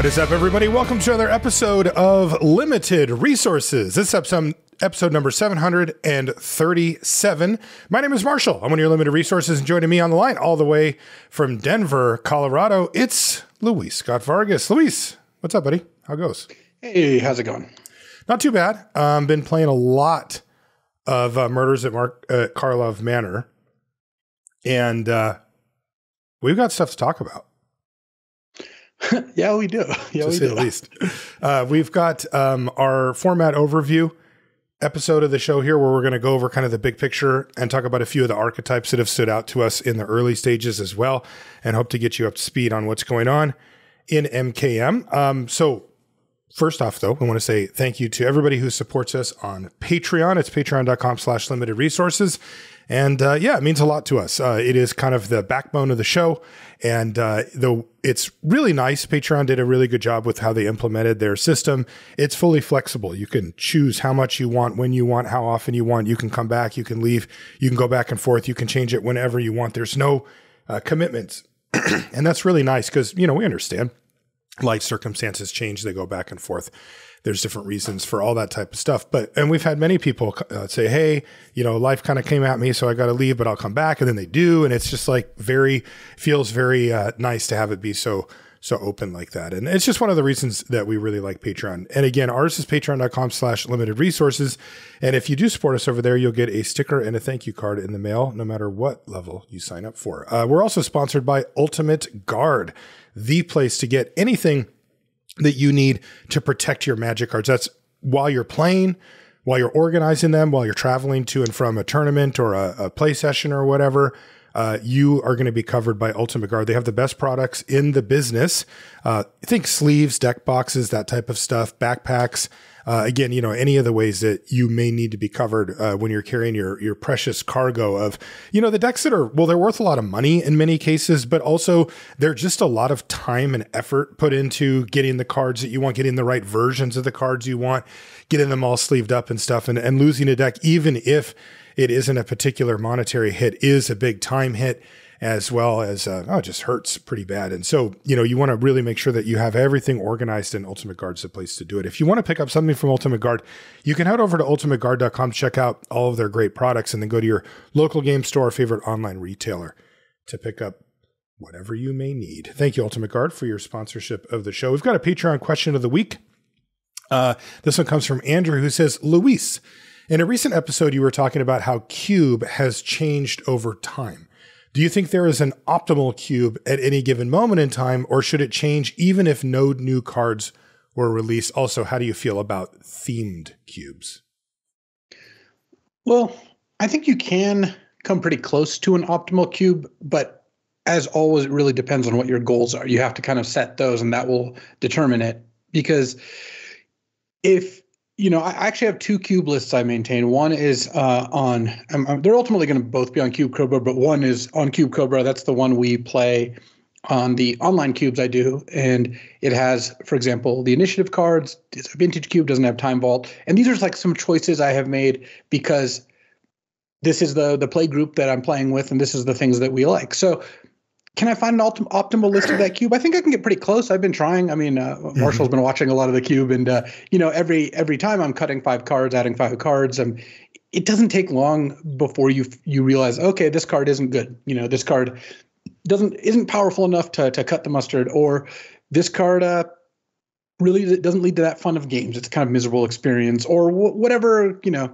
What is up, everybody? Welcome to another episode of Limited Resources. This is episode number 737. My name is Marshall. I'm one of your Limited Resources, and joining me on the line all the way from Denver, Colorado, it's Luis Scott-Vargas. Luis, what's up, buddy? How goes? Hey, how's it going? Not too bad. Been playing a lot of Murders at Karlov Manor, and we've got stuff to talk about. Yeah, we do. Yeah, to say the least. We've got our format overview episode of the show here, where we're going to go over kind of the big picture and talk about a few of the archetypes that have stood out to us in the early stages as well, and hope to get you up to speed on what's going on in MKM. So first off, though, I want to say thank you to everybody who supports us on Patreon. It's patreon.com/limited resources. And yeah, it means a lot to us. It is kind of the backbone of the show. And though it's really nice, Patreon did a really good job with how they implemented their system. It's fully flexible. You can choose how much you want, when you want, how often you want. You can come back, you can leave, you can go back and forth. You can change it whenever you want. There's no commitments. And that's really nice because, you know, we understand life circumstances change. They go back and forth. There's different reasons for all that type of stuff. And we've had many people say, hey, you know, life kind of came at me, so I got to leave, but I'll come back. And then they do. And it's just like feels very nice to have it be so open like that. And it's just one of the reasons that we really like Patreon. And again, ours is patreon.com/limited resources. And if you do support us over there, you'll get a sticker and a thank you card in the mail, no matter what level you sign up for. We're also sponsored by Ultimate Guard, the place to get anything that you need to protect your magic cards. That's while you're playing, while you're organizing them, while you're traveling to and from a tournament or a play session or whatever. You are going to be covered by Ultimate Guard. They have the best products in the business. I think sleeves, deck boxes, that type of stuff, backpacks. Again, you know, any of the ways that you may need to be covered when you're carrying your precious cargo of, you know, the decks that are, well, they're worth a lot of money in many cases, but also they're just a lot of time and effort put into getting the cards that you want, getting the right versions of the cards you want, getting them all sleeved up and stuff. And losing a deck, even if it isn't a particular monetary hit, is a big time hit, as well as, it just hurts pretty bad. And so, you know, you want to really make sure that you have everything organized, and Ultimate Guard's the place to do it. If you want to pick up something from Ultimate Guard, you can head over to ultimateguard.com, check out all of their great products, and then go to your local game store or favorite online retailer to pick up whatever you may need. Thank you, Ultimate Guard, for your sponsorship of the show. We've got a Patreon question of the week. This one comes from Andrew, who says, Luis, in a recent episode, you were talking about how Cube has changed over time. Do you think there is an optimal cube at any given moment in time, or should it change even if no new cards were released? Also, how do you feel about themed cubes? Well, I think you can come pretty close to an optimal cube, but as always, it really depends on what your goals are. You have to kind of set those, and that will determine it. Because if you know, I actually have two cube lists I maintain. One is they're ultimately going to both be on Cube Cobra, but one is on Cube Cobra. That's the one we play on the online cubes I do. And it has, for example, the initiative cards. It's a vintage cube, doesn't have Time Vault. And these are like some choices I have made because this is the play group that I'm playing with, and this is the things that we like. So can I find an optimal list of that cube? I think I can get pretty close. I've been trying. I mean, Marshall's been watching a lot of the cube, and you know, every time I'm cutting 5 cards, adding 5 cards, it doesn't take long before you realize, okay, this card isn't good. You know, this card isn't powerful enough to cut the mustard, or this card really doesn't lead to that fun of games. It's a kind of miserable experience, or whatever, you know,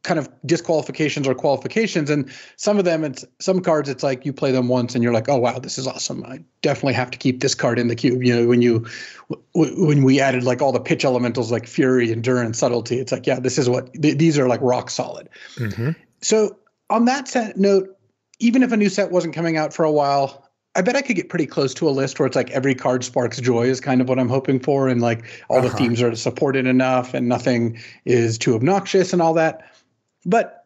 kind of disqualifications or qualifications. And some cards, it's like you play them once and you're like, oh wow, this is awesome. I definitely have to keep this card in the cube. You know, when we added like all the pitch elementals like Fury, Endurance, Subtlety, it's like, yeah, this is these are like rock solid. Mm-hmm. So on that note, even if a new set wasn't coming out for a while, I bet I could get pretty close to a list where it's like every card sparks joy is kind of what I'm hoping for. And like all the themes are supported enough and nothing is too obnoxious and all that. But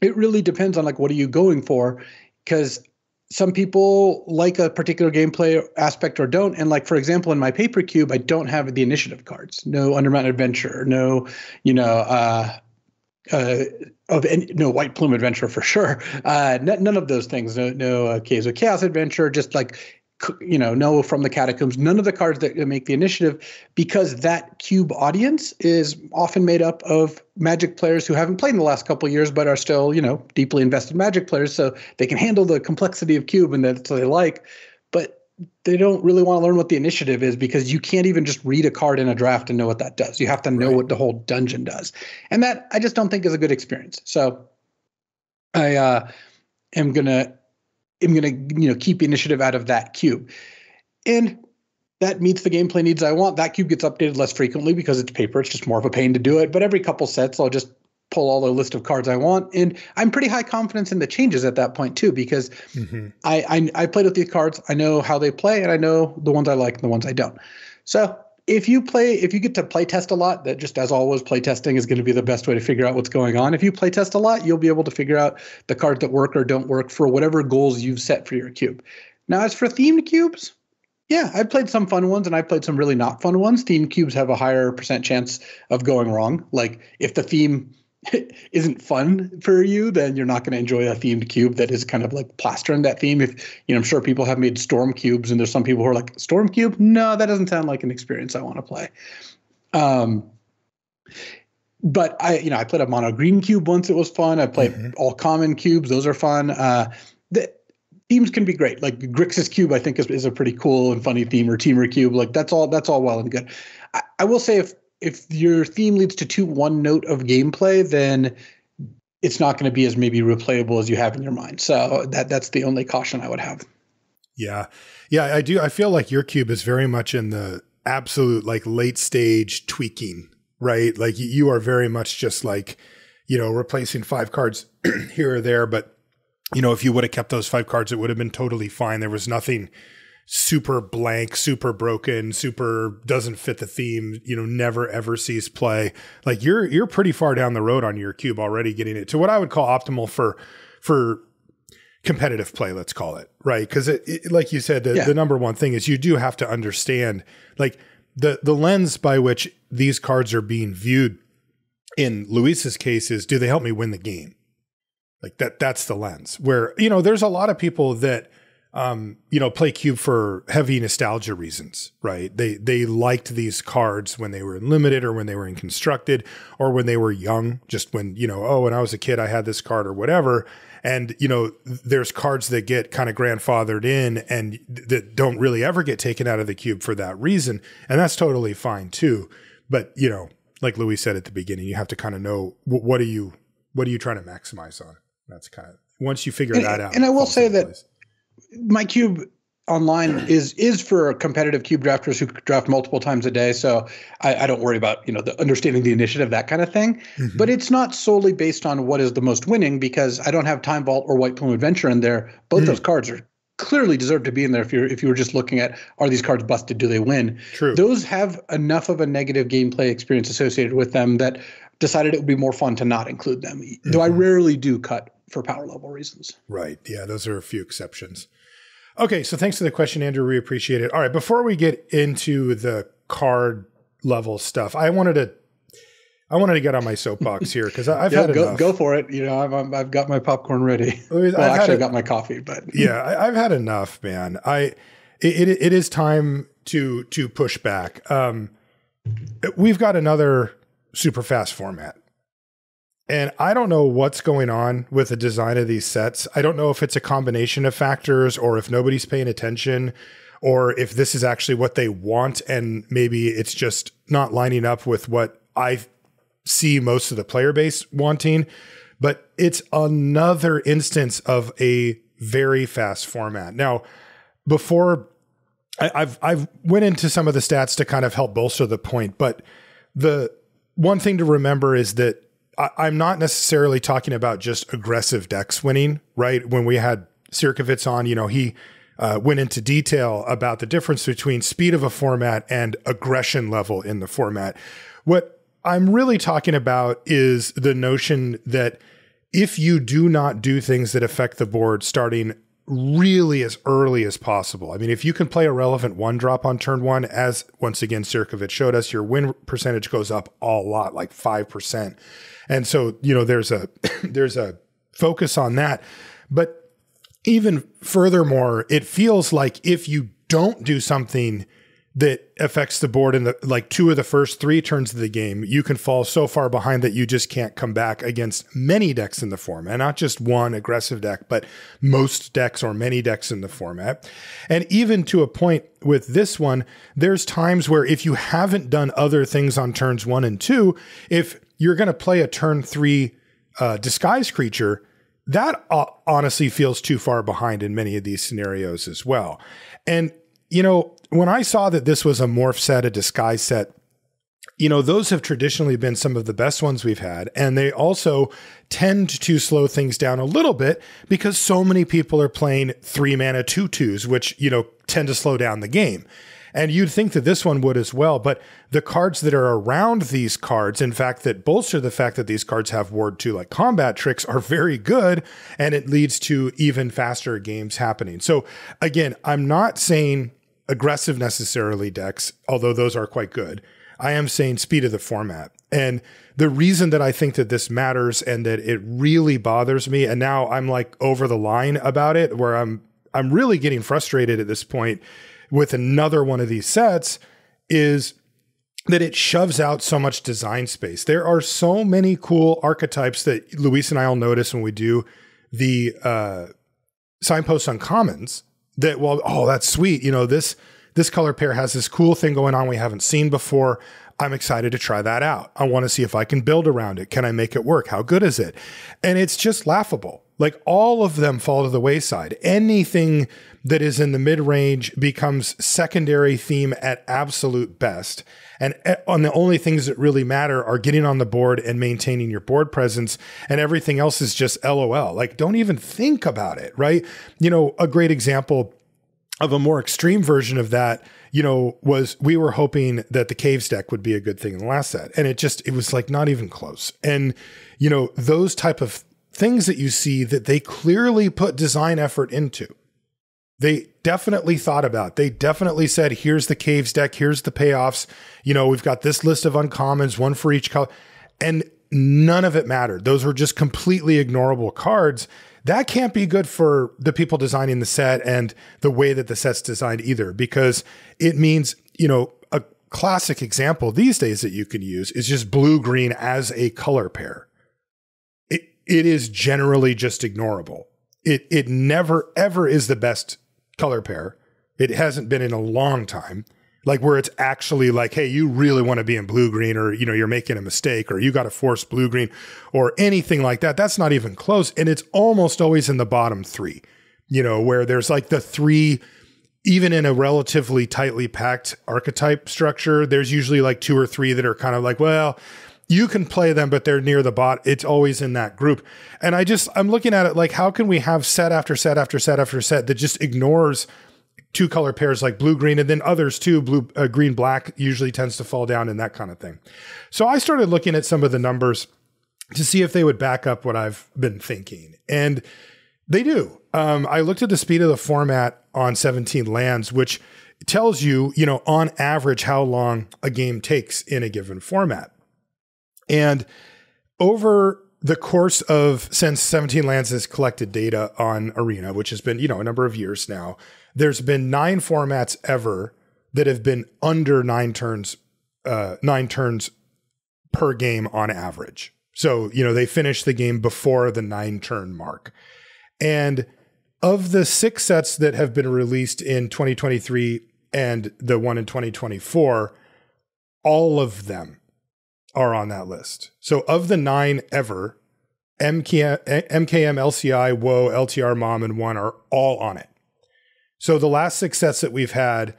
it really depends on like, what are you going for? Because some people like a particular gameplay aspect or don't. And like, for example, in my paper cube, I don't have the initiative cards, no Undermountain Adventure, no, you know, no White Plume Adventure for sure. None of those things. No Caves of Chaos Adventure. Just like Noah from the Catacombs, none of the cards that make the initiative, because that cube audience is often made up of Magic players who haven't played in the last couple of years, but are still, deeply invested Magic players. So they can handle the complexity of cube and that's what they like, but they don't really want to learn what the initiative is, because you can't even just read a card in a draft and know what that does. You have to know what the whole dungeon does. And that I just don't think is a good experience. So I am going to keep initiative out of that cube. And that meets the gameplay needs I want. That cube gets updated less frequently because it's paper. It's just more of a pain to do it. But every couple sets, I'll just pull all the list of cards I want. And I'm pretty high confidence in the changes at that point too, because I played with these cards. I know how they play, and I know the ones I like and the ones I don't. So if you get to play test a lot, that just as always, play testing is going to be the best way to figure out what's going on. If you play test a lot, you'll be able to figure out the cards that work or don't work for whatever goals you've set for your cube. Now, as for themed cubes, yeah, I've played some fun ones and I've played some really not fun ones. Themed cubes have a higher % chance of going wrong. Like if the theme isn't fun for you, then you're not going to enjoy a themed cube that is kind of like plastering that theme. If I'm sure people have made storm cubes, and there's some people who are like, storm cube? No, that doesn't sound like an experience I want to play. But I played a mono green cube once. It was fun. I played all common cubes. Those are fun. The themes can be great. Like Grixis cube, I think is a pretty cool and funny theme, or Teamer cube. Like that's all well and good. I will say if your theme leads to one note of gameplay, then it's not going to be as maybe replayable as you have in your mind. So that's the only caution I would have. Yeah. Yeah, I do. I feel like your cube is very much in the absolute like late stage tweaking, right? Like you are very much just like, replacing 5 cards here or there. But, if you would have kept those 5 cards, it would have been totally fine. There was nothing super blank, super broken, super doesn't fit the theme, never ever sees play. Like you're pretty far down the road on your cube already, getting it to what I would call optimal for competitive play, let's call it, right? Because it like you said, the number one thing is you do have to understand like the lens by which these cards are being viewed. In Luis's case is, do they help me win the game? Like that's the lens where, there's a lot of people that play cube for heavy nostalgia reasons, right? They liked these cards when they were in limited, or when they were in constructed, or when they were young, just when, when I was a kid, I had this card or whatever. And, there's cards that get kind of grandfathered in and that don't really ever get taken out of the cube for that reason. And that's totally fine too. But, like Louis said at the beginning, you have to kind of know what are you trying to maximize on? That's kind of, once you figure that out. And I will say that my cube online is for competitive cube drafters who draft multiple times a day. So I don't worry about, the understanding the initiative, that kind of thing. But it's not solely based on what is the most winning, because I don't have Time Vault or White Plume Adventure in there. Both those cards are clearly deserve to be in there. If you were just looking at, are these cards busted? Do they win? True. Those have enough of a negative gameplay experience associated with them that decided it would be more fun to not include them. Though I rarely do cut for power level reasons. Right. Yeah, those are a few exceptions. Okay, so thanks for the question, Andrew. We appreciate it. All right, before we get into the card level stuff, I wanted to get on my soapbox here because I've had enough. Go for it. I've got my popcorn ready. I've got my coffee, but yeah, I've had enough, man. It is time to push back. We've got another super fast format. And I don't know what's going on with the design of these sets. I don't know if it's a combination of factors, or if nobody's paying attention, or if this is actually what they want and maybe it's just not lining up with what I see most of the player base wanting. But it's another instance of a very fast format. Now, before I've went into some of the stats to kind of help bolster the point, but the one thing to remember is that I'm not necessarily talking about just aggressive decks winning, right? When we had Sirkovitz on, he went into detail about the difference between speed of a format and aggression level in the format. What I'm really talking about is the notion that if you do not do things that affect the board starting really as early as possible. I mean, if you can play a relevant 1-drop on turn 1, as once again Sirkovitz showed us, your win percentage goes up a lot, like 5%. And so, there's a focus on that. But even furthermore, it feels like if you don't do something that affects the board in the like 2 of the first 3 turns of the game, you can fall so far behind that you just can't come back against many decks in the format, not just one aggressive deck, but most decks or many decks in the format. And even to a point with this one, there's times where if you haven't done other things on turns 1 and 2, if you're going to play a turn 3 disguise creature, that honestly feels too far behind in many of these scenarios as well. And, you know, when I saw that this was a morph set, a disguise set, you know, those have traditionally been some of the best ones we've had. And they also tend to slow things down a little bit because so many people are playing 3-mana 2/2s, which, you know, tend to slow down the game. And you'd think that this one would as well. But the cards that are around these cards, in fact, that bolster the fact that these cards have Ward 2 like combat tricks, are very good. And it leads to even faster games happening. So again, I'm not saying aggressive necessarily decks, although those are quite good. I am saying speed of the format. And the reason that I think that this matters and that it really bothers me, and now I'm like over the line about it, where I'm really getting frustrated at this point with another one of these sets, is that it shoves out so much design space. There are so many cool archetypes that Luis and I will notice when we do the signposts on commons that, well, oh, that's sweet. You know, this color pair has this cool thing going on we haven't seen before. I'm excited to try that out. I want to see if I can build around it. Can I make it work? How good is it? And it's just laughable. Like, all of them fall to the wayside. Anything that is in the mid-range becomes secondary theme at absolute best. And on the only things that really matter are getting on the board and maintaining your board presence, and everything else is just LOL. Like, don't even think about it, right? You know, a great example of a more extreme version of that, you know, was we were hoping that the Caves deck would be a good thing in the last set. And it was like not even close. And, you know, those type of things that you see that they clearly put design effort into. They definitely thought about. They definitely said, here's the Caves deck, here's the payoffs. You know, we've got this list of uncommons, one for each color. And none of it mattered. Those were just completely ignorable cards. That can't be good for the people designing the set and the way that the set's designed either, because it means, you know, a classic example these days that you can use is just blue-green as a color pair. It is generally just ignorable. It never, ever is the best color pair. It hasn't been in a long time. Like, where it's actually like, hey, you really want to be in blue-green, or, you know, you're making a mistake, or you got to force blue-green or anything like that. That's not even close. And it's almost always in the bottom 3, you know, where there's like the 3, even in a relatively tightly packed archetype structure, there's usually like 2 or 3 that are kind of like, well, you can play them, but they're near the bot. It's always in that group. And I'm looking at it like, how can we have set after set after set after set that just ignores 2 color pairs like blue, green, and then others too, blue, green, black usually tends to fall down and that kind of thing. So I started looking at some of the numbers to see if they would back up what I've been thinking. And they do. I looked at the speed of the format on 17 lands, which tells you, you know, on average, how long a game takes in a given format. And over the course of, since 17 Lands has collected data on Arena, which has been, you know, a number of years now, there's been 9 formats ever that have been under 9 turns per game on average. So, you know, they finish the game before the 9-turn mark. And of the 6 sets that have been released in 2023 and the one in 2024, all of them are on that list. So of the 9 ever, MKM, LCI, WoW, LTR, Mom, and 1 are all on it. So the last 6 sets that we've had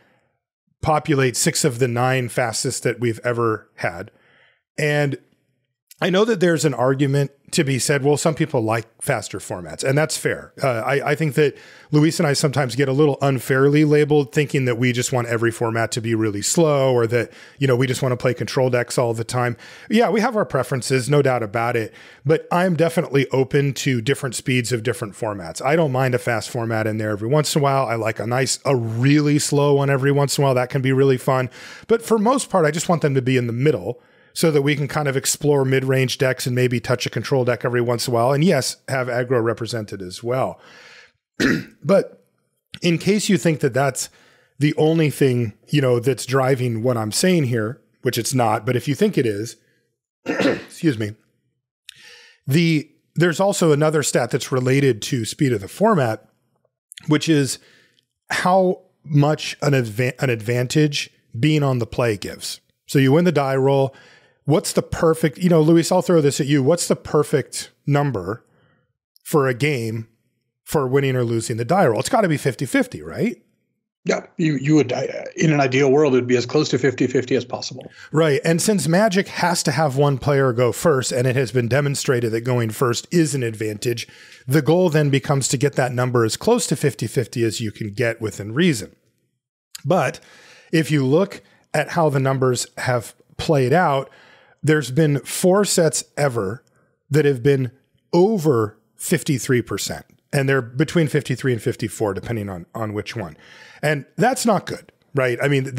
populate 6 of the 9 fastest that we've ever had. And I know that there's an argument to be said, well, some people like faster formats, and that's fair. I think that Luis and I sometimes get a little unfairly labeled, thinking that we just want every format to be really slow, or that, you know, we just want to play control decks all the time. Yeah, we have our preferences, no doubt about it, but I'm definitely open to different speeds of different formats. I don't mind a fast format in there every once in a while. I like a really slow one every once in a while. That can be really fun. But for most part, I just want them to be in the middle, so that we can kind of explore mid-range decks and maybe touch a control deck every once in a while. And yes, have aggro represented as well. But in case you think that that's the only thing, that's driving what I'm saying here, which it's not, but if you think it is, excuse me, there's also another stat that's related to speed of the format, which is how much an advantage being on the play gives. So you win the die roll. What's the perfect, Luis, I'll throw this at you. What's the perfect number for a game for winning or losing the die roll? It's got to be 50-50, right? Yeah, you would, in an ideal world, it would be as close to 50-50 as possible. Right. And since Magic has to have one player go first, and it has been demonstrated that going first is an advantage, the goal then becomes to get that number as close to 50-50 as you can get within reason. But if you look at how the numbers have played out, there's been 4 sets ever that have been over 53%. And they're between 53 and 54, depending on which one. And that's not good, right? I mean,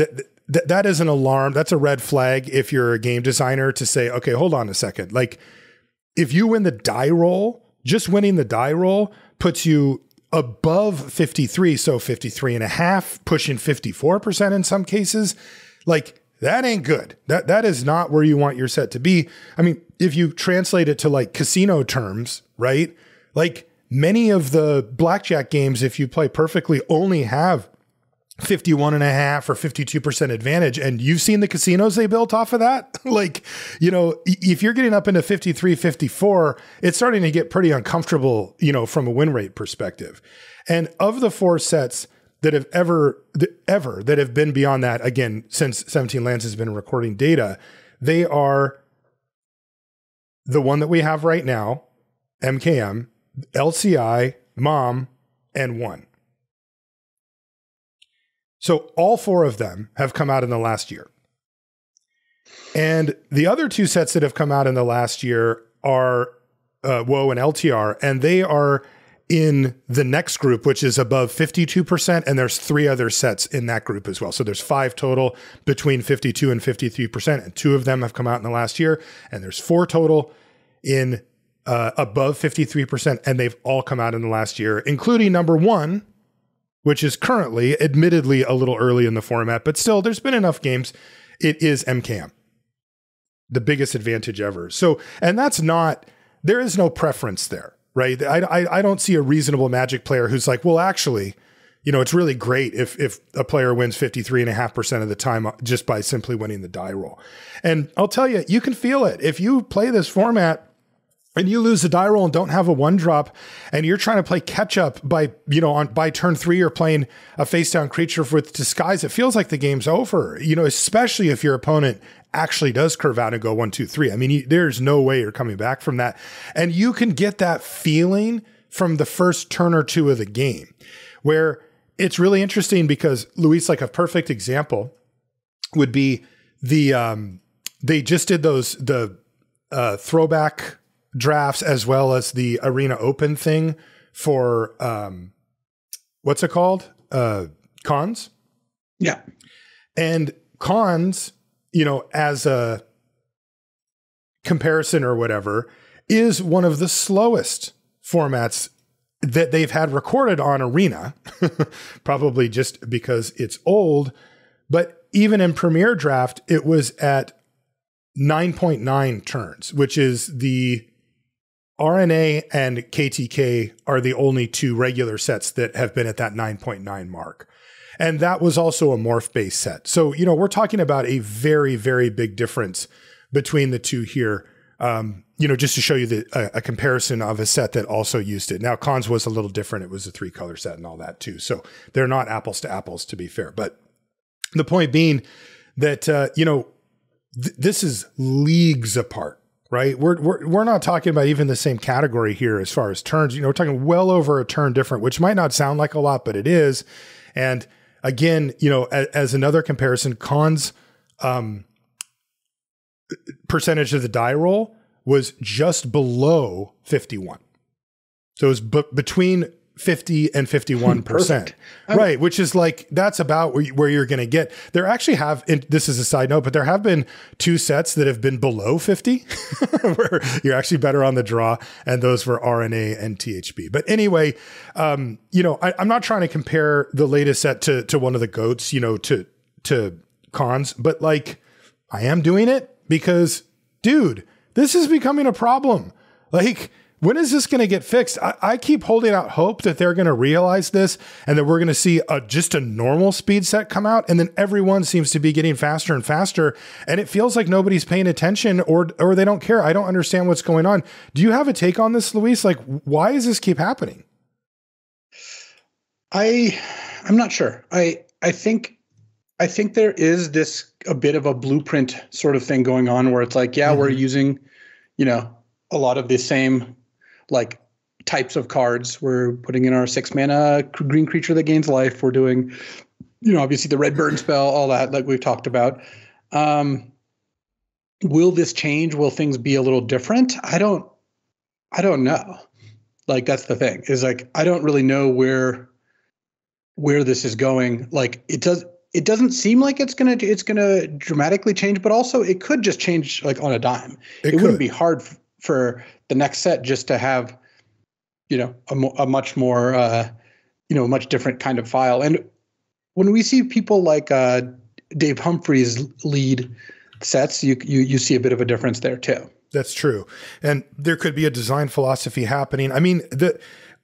that is an alarm. That's a red flag if you're a game designer to say, okay, hold on a second. Like, if you win the die roll, just winning the die roll puts you above 53, so 53 and a half, pushing 54% in some cases. Like, that ain't good. That is not where you want your set to be. I mean, if you translate it to like casino terms, right? Like, many of the blackjack games, if you play perfectly, only have 51 and a half or 52% advantage. And you've seen the casinos they built off of that. Like, if you're getting up into 53, 54, it's starting to get pretty uncomfortable, from a win rate perspective. And of the 4 sets that have ever that have been beyond that, again, since 17 Lands has been recording data, they are the one that we have right now, MKM, LCI, MOM, and 1. So all 4 of them have come out in the last year. And the other 2 sets that have come out in the last year are WoW and LTR, and they are in the next group, which is above 52%, and there's 3 other sets in that group as well. So there's 5 total between 52 and 53%, and 2 of them have come out in the last year, and there's 4 total in above 53%, and they've all come out in the last year, including number 1, which is currently, admittedly, a little early in the format, but still, there's been enough games. It is MKM, the biggest advantage ever. So, and that's not, there is no preference there, right? I don't see a reasonable Magic player who's like, well, actually, it's really great if a player wins 53.5% of the time just by simply winning the die roll. And I'll tell you, you can feel it. If you play this format and you lose the die roll and don't have a 1-drop, and you're trying to play catch up by turn 3, you're playing a face down creature with disguise, it feels like the game's over, especially if your opponent actually does curve out and go 1, 2, 3. I mean, there's no way you're coming back from that. And you can get that feeling from the first turn or 2 of the game, where it's really interesting because, Luis, like a perfect example would be they just did the throwback drafts as well as the Arena Open thing for what's it called? Cons? Yeah. And cons, as a comparison or whatever, is one of the slowest formats that they've had recorded on Arena, probably just because it's old. But even in Premier Draft, it was at 9.9 turns, which is the RNA and KTK are the only 2 regular sets that have been at that 9.9 mark. And that was also a morph-based set. So, we're talking about a very, very big difference between the 2 here, just to show you a comparison of a set that also used it. Now, Cons was a little different. It was a 3-color set and all that too. So they're not apples to apples, to be fair. But the point being that, this is leagues apart. Right. We're not talking about even the same category here as far as turns. We're talking well over a turn different, which might not sound like a lot, but it is. And again, as another comparison, Cons percentage of the die roll was just below 51. So it was between 50 and 51%. Right. Which is like, that's about where you're going to get. There actually have, and this is a side note, but there have been 2 sets that have been below 50 where you're actually better on the draw. And those were RNA and THB. But anyway, you know, I'm not trying to compare the latest set to one of the GOATs, you know, to cons, but like I am doing it because, dude, this is becoming a problem. Like, when is this going to get fixed? I keep holding out hope that they're going to realize this and that we're going to see just a normal speed set come out. And then everyone seems to be getting faster and faster. And it feels like nobody's paying attention or they don't care. I don't understand what's going on. Do you have a take on this, Luis? Like, why does this keep happening? I'm not sure. I think there is a bit of a blueprint sort of thing going on where it's like, yeah, we're using, you know, a lot of the same like types of cards. We're putting in our 6 mana green creature that gains life. We're doing, you know, obviously the red burn spell, all that, like we've talked about. Will this change? Will things be a little different? I don't know. Like, that's the thing, is like, I don't really know where this is going. Like, it doesn't seem like it's gonna dramatically change, but also it could just change like on a dime. It wouldn't be hard for the next set just to have, you know, a much more, you know, much different kind of file. And when we see people like Dave Humphreys lead sets, you see a bit of a difference there too. That's true. And there could be a design philosophy happening. I mean,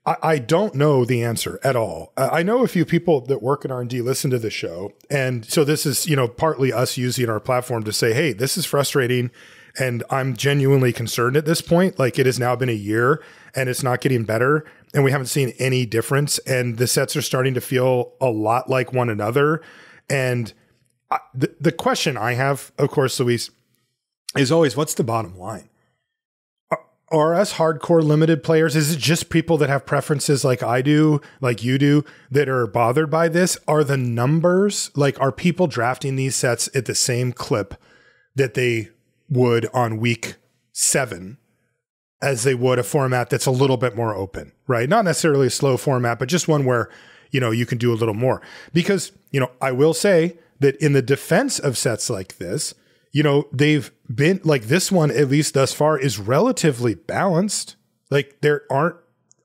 I don't know the answer at all. I know a few people that work in R&D listen to the show. And so this is, you know, partly us using our platform to say, hey, this is frustrating. And I'm genuinely concerned at this point. Like, it has now been a year and it's not getting better and we haven't seen any difference. And the sets are starting to feel a lot like one another. And the question I have, of course, Luis, is always, what's the bottom line? Are us hardcore limited players, is it just people that have preferences like I do, like you do, that are bothered by this? Are the numbers, like, are people drafting these sets at the same clip that they would on week 7 as they would a format that's a little bit more open, right? Not necessarily a slow format, but just one where, you know, you can do a little more. Because, you know, I will say that in the defense of sets like this, you know, they've been like, this one, at least thus far, is relatively balanced. Like, there aren't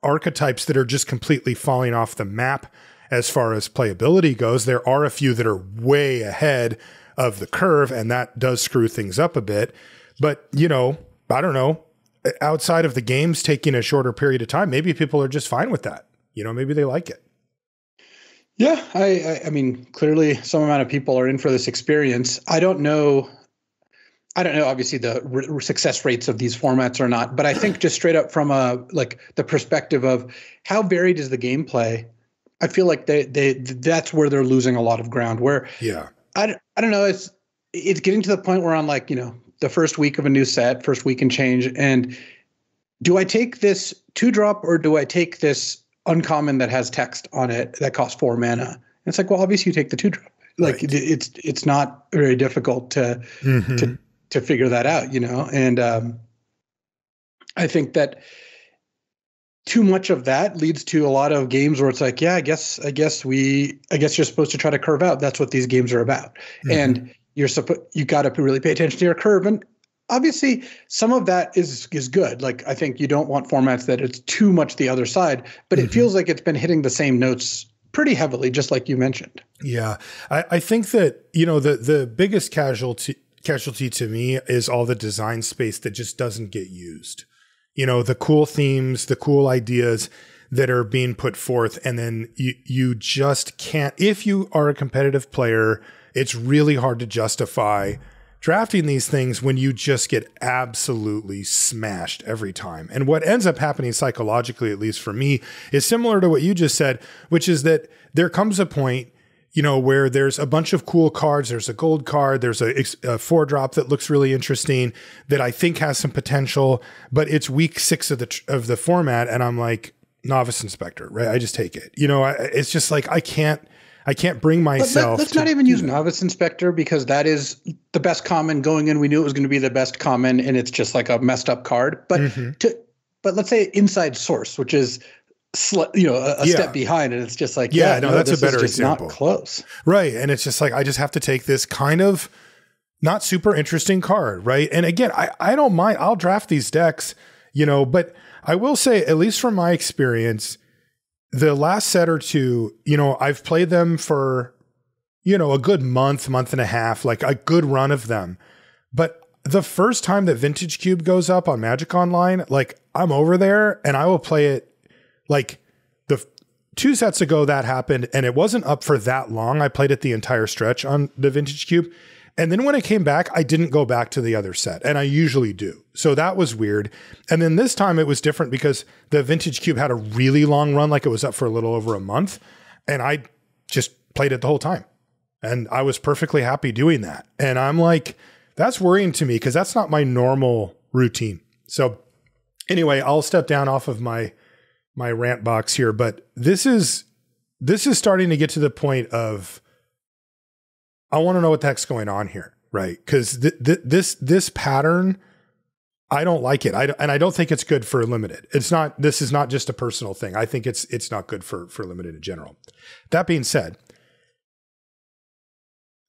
archetypes that are just completely falling off the map as far as playability goes. There are a few that are way ahead of the curve, and that does screw things up a bit. But, you know, I don't know, outside of the games taking a shorter period of time, maybe people are just fine with that. You know, maybe they like it. Yeah, I mean, clearly some amount of people are in for this experience. I don't know, obviously, the success rates of these formats or not, but I think just straight up from like the perspective of how varied is the gameplay, I feel like that's where they're losing a lot of ground. Where, yeah, I don't know, it's getting to the point where I'm like, you know, the first week of a new set, first week and change, and do I take this 2-drop or do I take this uncommon that has text on it that costs 4 mana? And it's like, well, obviously you take the 2-drop. Like, right. It's not very difficult to figure that out, you know? And I think that too much of that leads to a lot of games where it's like, yeah, I guess you're supposed to try to curve out. That's what these games are about. And you got to really pay attention to your curve. And obviously some of that is good. Like, I think you don't want formats that it's too much the other side, but it feels like it's been hitting the same notes pretty heavily, just like you mentioned. Yeah. I think that, you know, the biggest casualty to me is all the design space that just doesn't get used. You know, the cool themes, the cool ideas that are being put forth. And then you just can't, if you are a competitive player, it's really hard to justify drafting these things when you just get absolutely smashed every time. And what ends up happening psychologically, at least for me, is similar to what you just said, which is that there comes a point, you know, where there's a bunch of cool cards. There's a gold card. There's a 4-drop that looks really interesting that I think has some potential, but it's week 6 of the format. And I'm like, Novice Inspector, right? I just take it. You know, it's just like, I can't bring myself. Let's not even use Novice Inspector, because that is the best common going in. We knew it was going to be the best common, and it's just like a messed up card. But but let's say Inside Source, which is a step behind, and it's just like, that's a better just example. Not close, right? And it's just like I just have to take this kind of not super interesting card, right? And again, I don't mind. I'll draft these decks, but I will say, at least from my experience, the last set or two, I've played them for a good month and a half, like a good run of them, but the first time that Vintage Cube goes up on Magic Online, like I'm over there and I will play it. Like the 2 sets ago that happened and it wasn't up for that long. I played it the entire stretch on the Vintage Cube. And then when it came back, I didn't go back to the other set, and I usually do. So that was weird. And then this time it was different because the Vintage Cube had a really long run, like it was up for a little over a month. And I just played it the whole time. And I was perfectly happy doing that. And I'm like, that's worrying to me because that's not my normal routine. So anyway, I'll step down off of my rant box here, but this is starting to get to the point of, I want to know what the heck's going on here, right? Because this pattern, I don't like it. And I don't think it's good for limited. This is not just a personal thing. I think it's not good for limited in general. That being said,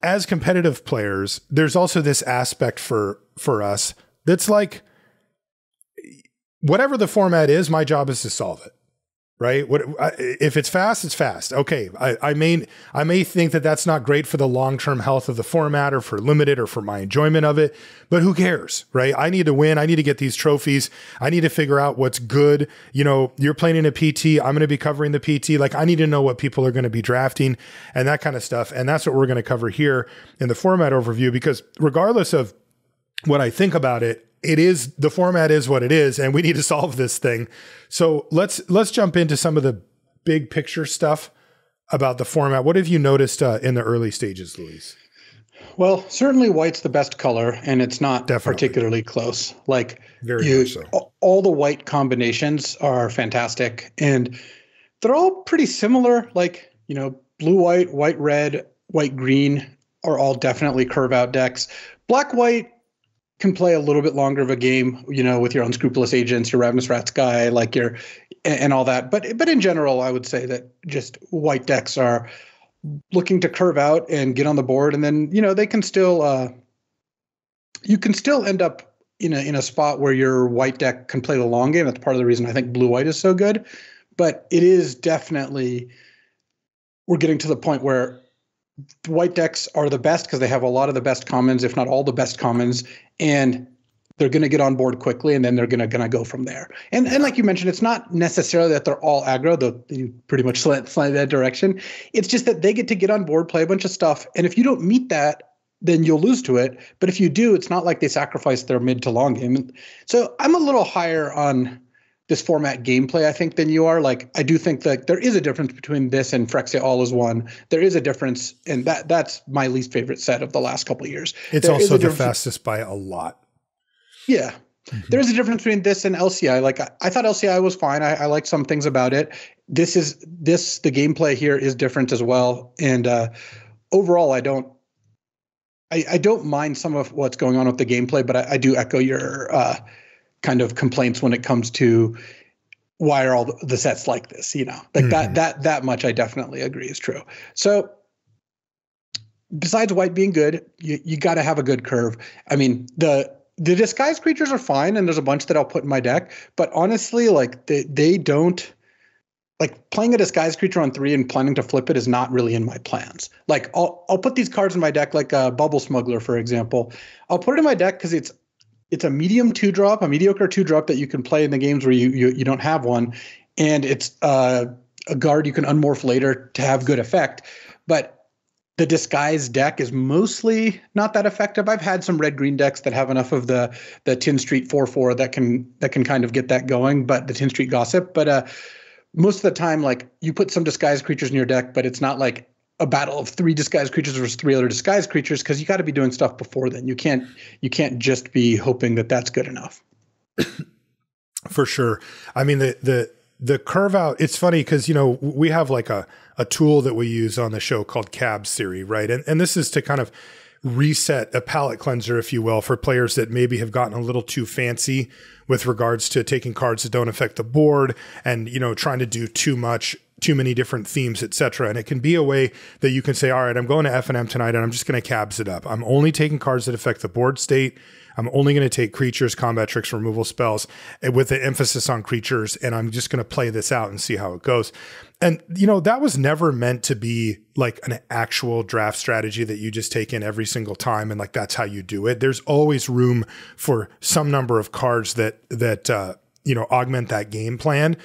as competitive players, there's also this aspect for us that's like, whatever the format is, my job is to solve it, right? If it's fast, it's fast. Okay, I may think that that's not great for the long-term health of the format or for limited or for my enjoyment of it, but who cares, right? I need to win. I need to get these trophies. I need to figure out what's good. You're playing in a PT. I'm going to be covering the PT. Like, I need to know what people are going to be drafting and that kind of stuff. And that's what we're going to cover here in the format overview, because regardless of what I think about it, the format is what it is, and we need to solve this thing. So let's jump into some of the big picture stuff about the format. What have you noticed in the early stages, Luis? Well, certainly white's the best color, and it's not particularly close. Like, very much so. All the white combinations are fantastic, and they're all pretty similar. Like, blue-white, white-red, white-green are all definitely curve-out decks. Black-white can play a little bit longer of a game, with your Unscrupulous Agents, your Ravenous Rats guy, like and all that. But in general, I would say that just white decks are looking to curve out and get on the board, and then they can still you can still end up in a spot where your white deck can play the long game. That's part of the reason I think blue-white is so good. But it is definitely, we're getting to the point where white decks are the best because they have a lot of the best commons, if not all the best commons, and they're going to get on board quickly, and then they're going to go from there. And like you mentioned, it's not necessarily that they're all aggro, though you pretty much slant that direction. It's just that they get to get on board, play a bunch of stuff, and if you don't meet that, then you'll lose to it. But if you do, it's not like they sacrifice their mid to long game. So I'm a little higher on this format gameplay, I think, than you are. Like, I do think that there is a difference between this and Phyrexia All is One. There is a difference, and that's my least favorite set of the last couple of years. It's also the fastest by a lot. Yeah. Mm-hmm. There's a difference between this and LCI. Like, I thought LCI was fine. I like some things about it. The gameplay here is different as well. And overall, I don't mind some of what's going on with the gameplay, but I do echo your kind of complaints when it comes to why are all the sets like this, like that much I definitely agree is true. So besides white being good, you got to have a good curve. I mean, the disguise creatures are fine, and there's a bunch that I'll put in my deck, but honestly, like they don't, like, playing a disguise creature on 3 and planning to flip it is not really in my plans. Like, I'll put these cards in my deck, like a Bubble Smuggler, for example. I'll put it in my deck because it's a medium 2-drop, a mediocre 2-drop that you can play in the games where you don't have one, and it's a guard you can unmorph later to have good effect. But the disguise deck is mostly not that effective. I've had some red-green decks that have enough of the Tin Street 4/4 that can kind of get that going, but the Tin Street Gossip. But most of the time, like, you put some disguise creatures in your deck, but it's not like a battle of 3 disguised creatures versus 3 other disguised creatures, because you got to be doing stuff before then. You can't just be hoping that that's good enough. For sure. I mean, the curve out, it's funny because, we have like a tool that we use on the show called Cabs Theory, right? And this is to kind of reset, a palate cleanser, if you will, for players that maybe have gotten a little too fancy with regards to taking cards that don't affect the board and, trying to do too many different themes, etc. And it can be a way that you can say, all right, I'm going to F&M tonight and I'm just going to cabs it up. I'm only taking cards that affect the board state. I'm only going to take creatures, combat tricks, removal spells with an emphasis on creatures. And I'm just going to play this out and see how it goes. And, that was never meant to be like an actual draft strategy that you just take in every single time. And like, that's how you do it. There's always room for some number of cards that augment that game plan.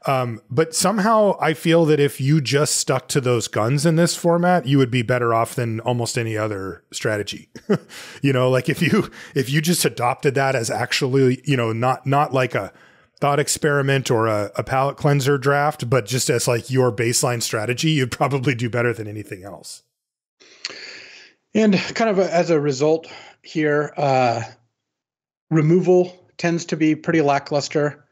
But somehow I feel that if you just stuck to those guns in this format, you would be better off than almost any other strategy. Like if you just adopted that as actually, not like a thought experiment or a palate cleanser draft, but just as like your baseline strategy, you'd probably do better than anything else. And kind of as a result here, removal tends to be pretty lackluster.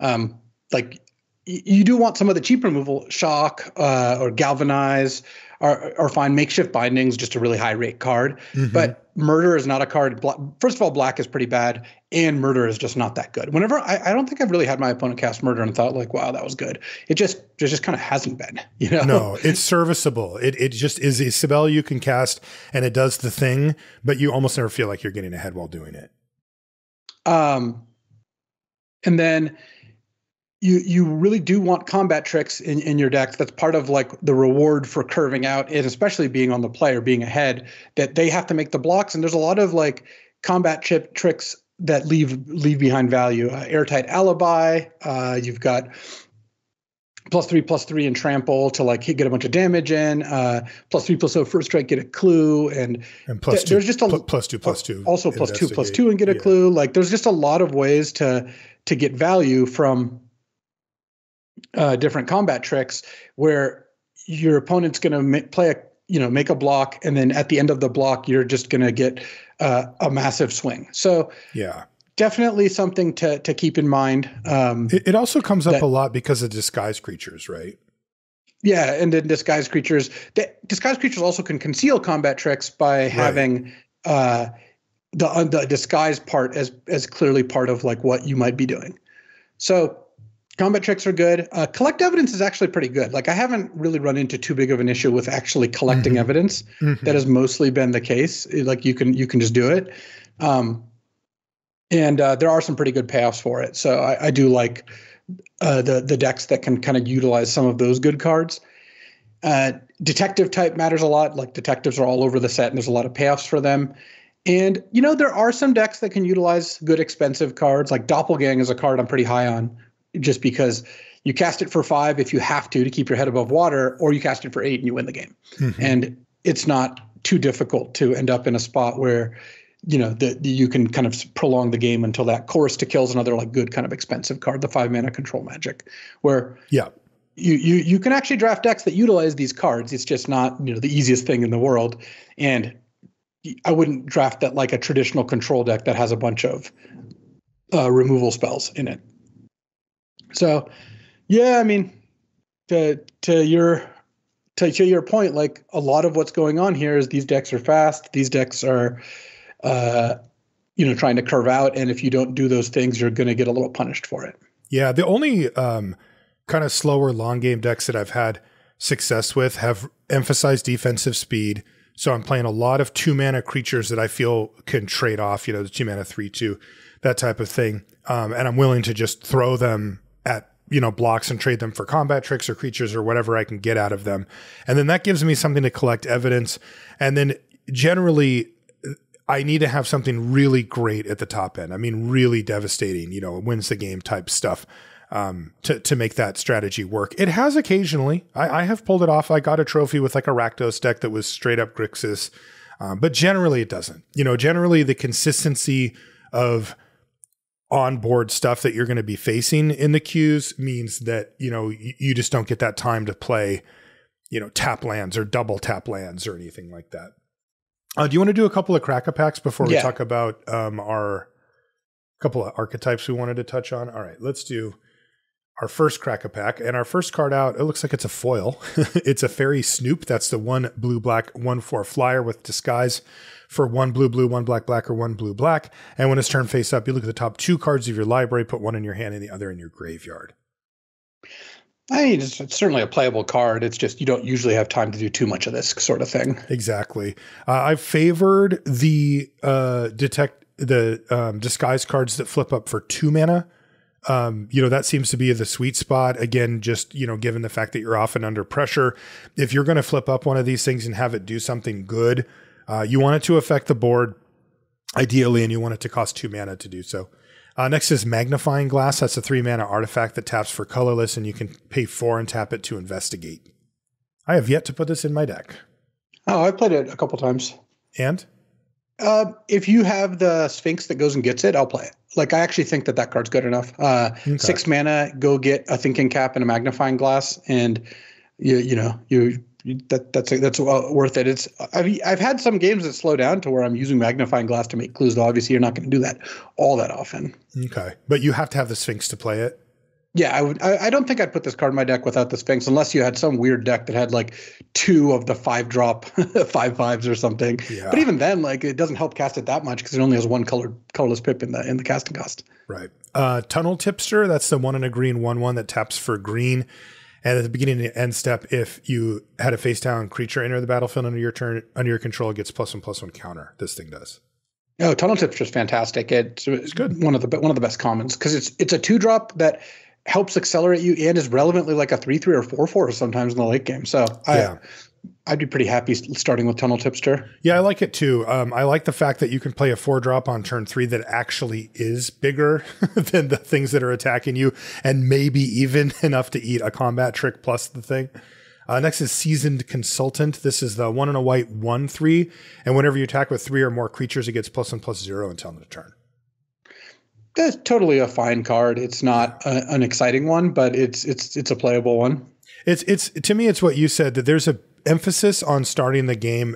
Like you do want some of the cheap removal, shock or galvanize are fine. Makeshift bindings, just a really high rate card. Mm-hmm. But murder is not a card. First of all, black is pretty bad, and murder is just not that good. Whenever I don't think I've really had my opponent cast murder and thought like, wow, that was good. It just kind of hasn't been. No, it's serviceable. It just is a spell you can cast and it does the thing, but you almost never feel like you're getting ahead while doing it. And then you really do want combat tricks in your deck. That's part of like the reward for curving out, and especially being on the play or being ahead, that they have to make the blocks. And there's a lot of like combat tricks that leave behind value. Airtight Alibi. You've got +3/+3 and trample to like get a bunch of damage in. +3/+0 first strike, get a clue, and +2. There's just a +2/+2. Also +2/+2 and get a clue. Like there's just a lot of ways to get value from different combat tricks where your opponent's going to make a block, and then at the end of the block, you're just going to get a massive swing. So yeah, definitely something to keep in mind. It also comes up a lot because of disguise creatures, right? Yeah, and then disguise creatures also can conceal combat tricks by having the disguise part as clearly part of like what you might be doing. So combat tricks are good. Collect evidence is actually pretty good. Like I haven't really run into too big of an issue with actually collecting evidence. Mm-hmm. That has mostly been the case. Like you can just do it. And there are some pretty good payoffs for it. So I do like the decks that can kind of utilize some of those good cards. Detective type matters a lot. Like detectives are all over the set and there's a lot of payoffs for them. And, there are some decks that can utilize good expensive cards. Like Doppelgang is a card I'm pretty high on, just because you cast it for 5 if you have to keep your head above water, or you cast it for 8 and you win the game. Mm-hmm. And it's not too difficult to end up in a spot where, you can kind of prolong the game until that Chorus to Kill is another like good kind of expensive card, the 5 mana control magic, where you can actually draft decks that utilize these cards. It's just not, the easiest thing in the world. And I wouldn't draft that like a traditional control deck that has a bunch of removal spells in it. So, yeah, I mean, to your point, like a lot of what's going on here is these decks are fast. These decks are, trying to curve out, and if you don't do those things, you're going to get a little punished for it. Yeah, the only kind of slower long game decks that I've had success with have emphasized defensive speed. So I'm playing a lot of 2 mana creatures that I feel can trade off. The 2 mana 3/2, that type of thing, and I'm willing to just throw them at blocks and trade them for combat tricks or creatures or whatever I can get out of them. And then that gives me something to collect evidence. And then generally I need to have something really great at the top end. I mean, really devastating, wins the game type stuff, to make that strategy work. It has occasionally, I have pulled it off. I got a trophy with like a Rakdos deck that was straight up Grixis. But generally it doesn't, generally the consistency of onboard stuff that you're going to be facing in the queues means that, you just don't get that time to play, tap lands or double tap lands or anything like that. Do you want to do a couple of crack-a-packs before we talk about our couple of archetypes we wanted to touch on? All right, let's do our first crack-a-pack. And our first card out, it looks like it's a foil. It's a Fairy Snoop. That's the 1 blue, black, 1/4 flyer with disguise for 1 blue, blue, 1 black, black, or 1 blue, black. And when it's turned face up, you look at the top 2 cards of your library, put one in your hand and the other in your graveyard. I mean, it's certainly a playable card. It's just you don't usually have time to do too much of this sort of thing. Exactly. I've favored the disguise cards that flip up for 2 mana. That seems to be the sweet spot. Again, just, given the fact that you're often under pressure, if you're going to flip up one of these things and have it do something good, you want it to affect the board ideally, and you want it to cost 2 mana to do so. Next is Magnifying Glass. That's a 3 mana artifact that taps for colorless, and you can pay 4 and tap it to investigate. I have yet to put this in my deck. Oh, I played it a couple times. And? If you have the Sphinx that goes and gets it, I'll play it. Like, I actually think that card's good enough. Okay. 6 mana, go get a Thinking Cap and a Magnifying Glass, and that's worth it. I've had some games that slow down to where I'm using Magnifying Glass to make clues, though obviously you're not going to do that all that often. Okay, but you have to have the Sphinx to play it. Yeah, I don't think I'd put this card in my deck without the Sphinx, unless you had some weird deck that had like 2 of the 5-drop 5/5s or something. Yeah. But even then, like, it doesn't help cast it that much because it only has 1 colorless pip in the casting cost. Right. Tunnel Tipster. That's the 1 and a green 1/1 that taps for green. And at the beginning and end step, if you had a face down creature enter the battlefield under your turn, under your control, it gets +1/+1 counter. This thing does. Oh, Tunnel Tipster is fantastic. It's good. One of the best commons because it's a 2-drop that helps accelerate you and is relevantly like a 3/3 or 4/4 sometimes in the late game. So I'd be pretty happy starting with Tunnel Tipster. Yeah, I like it too. I like the fact that you can play a 4-drop on turn 3 that actually is bigger than the things that are attacking you, and maybe even enough to eat a combat trick plus the thing. Next is Seasoned Consultant. This is the 1 and a white 1/3, and whenever you attack with 3 or more creatures, it gets +1/+0 until end of turn. That's totally a fine card. It's not an exciting one, but it's a playable one. It's to me, it's what you said, that there's a emphasis on starting the game,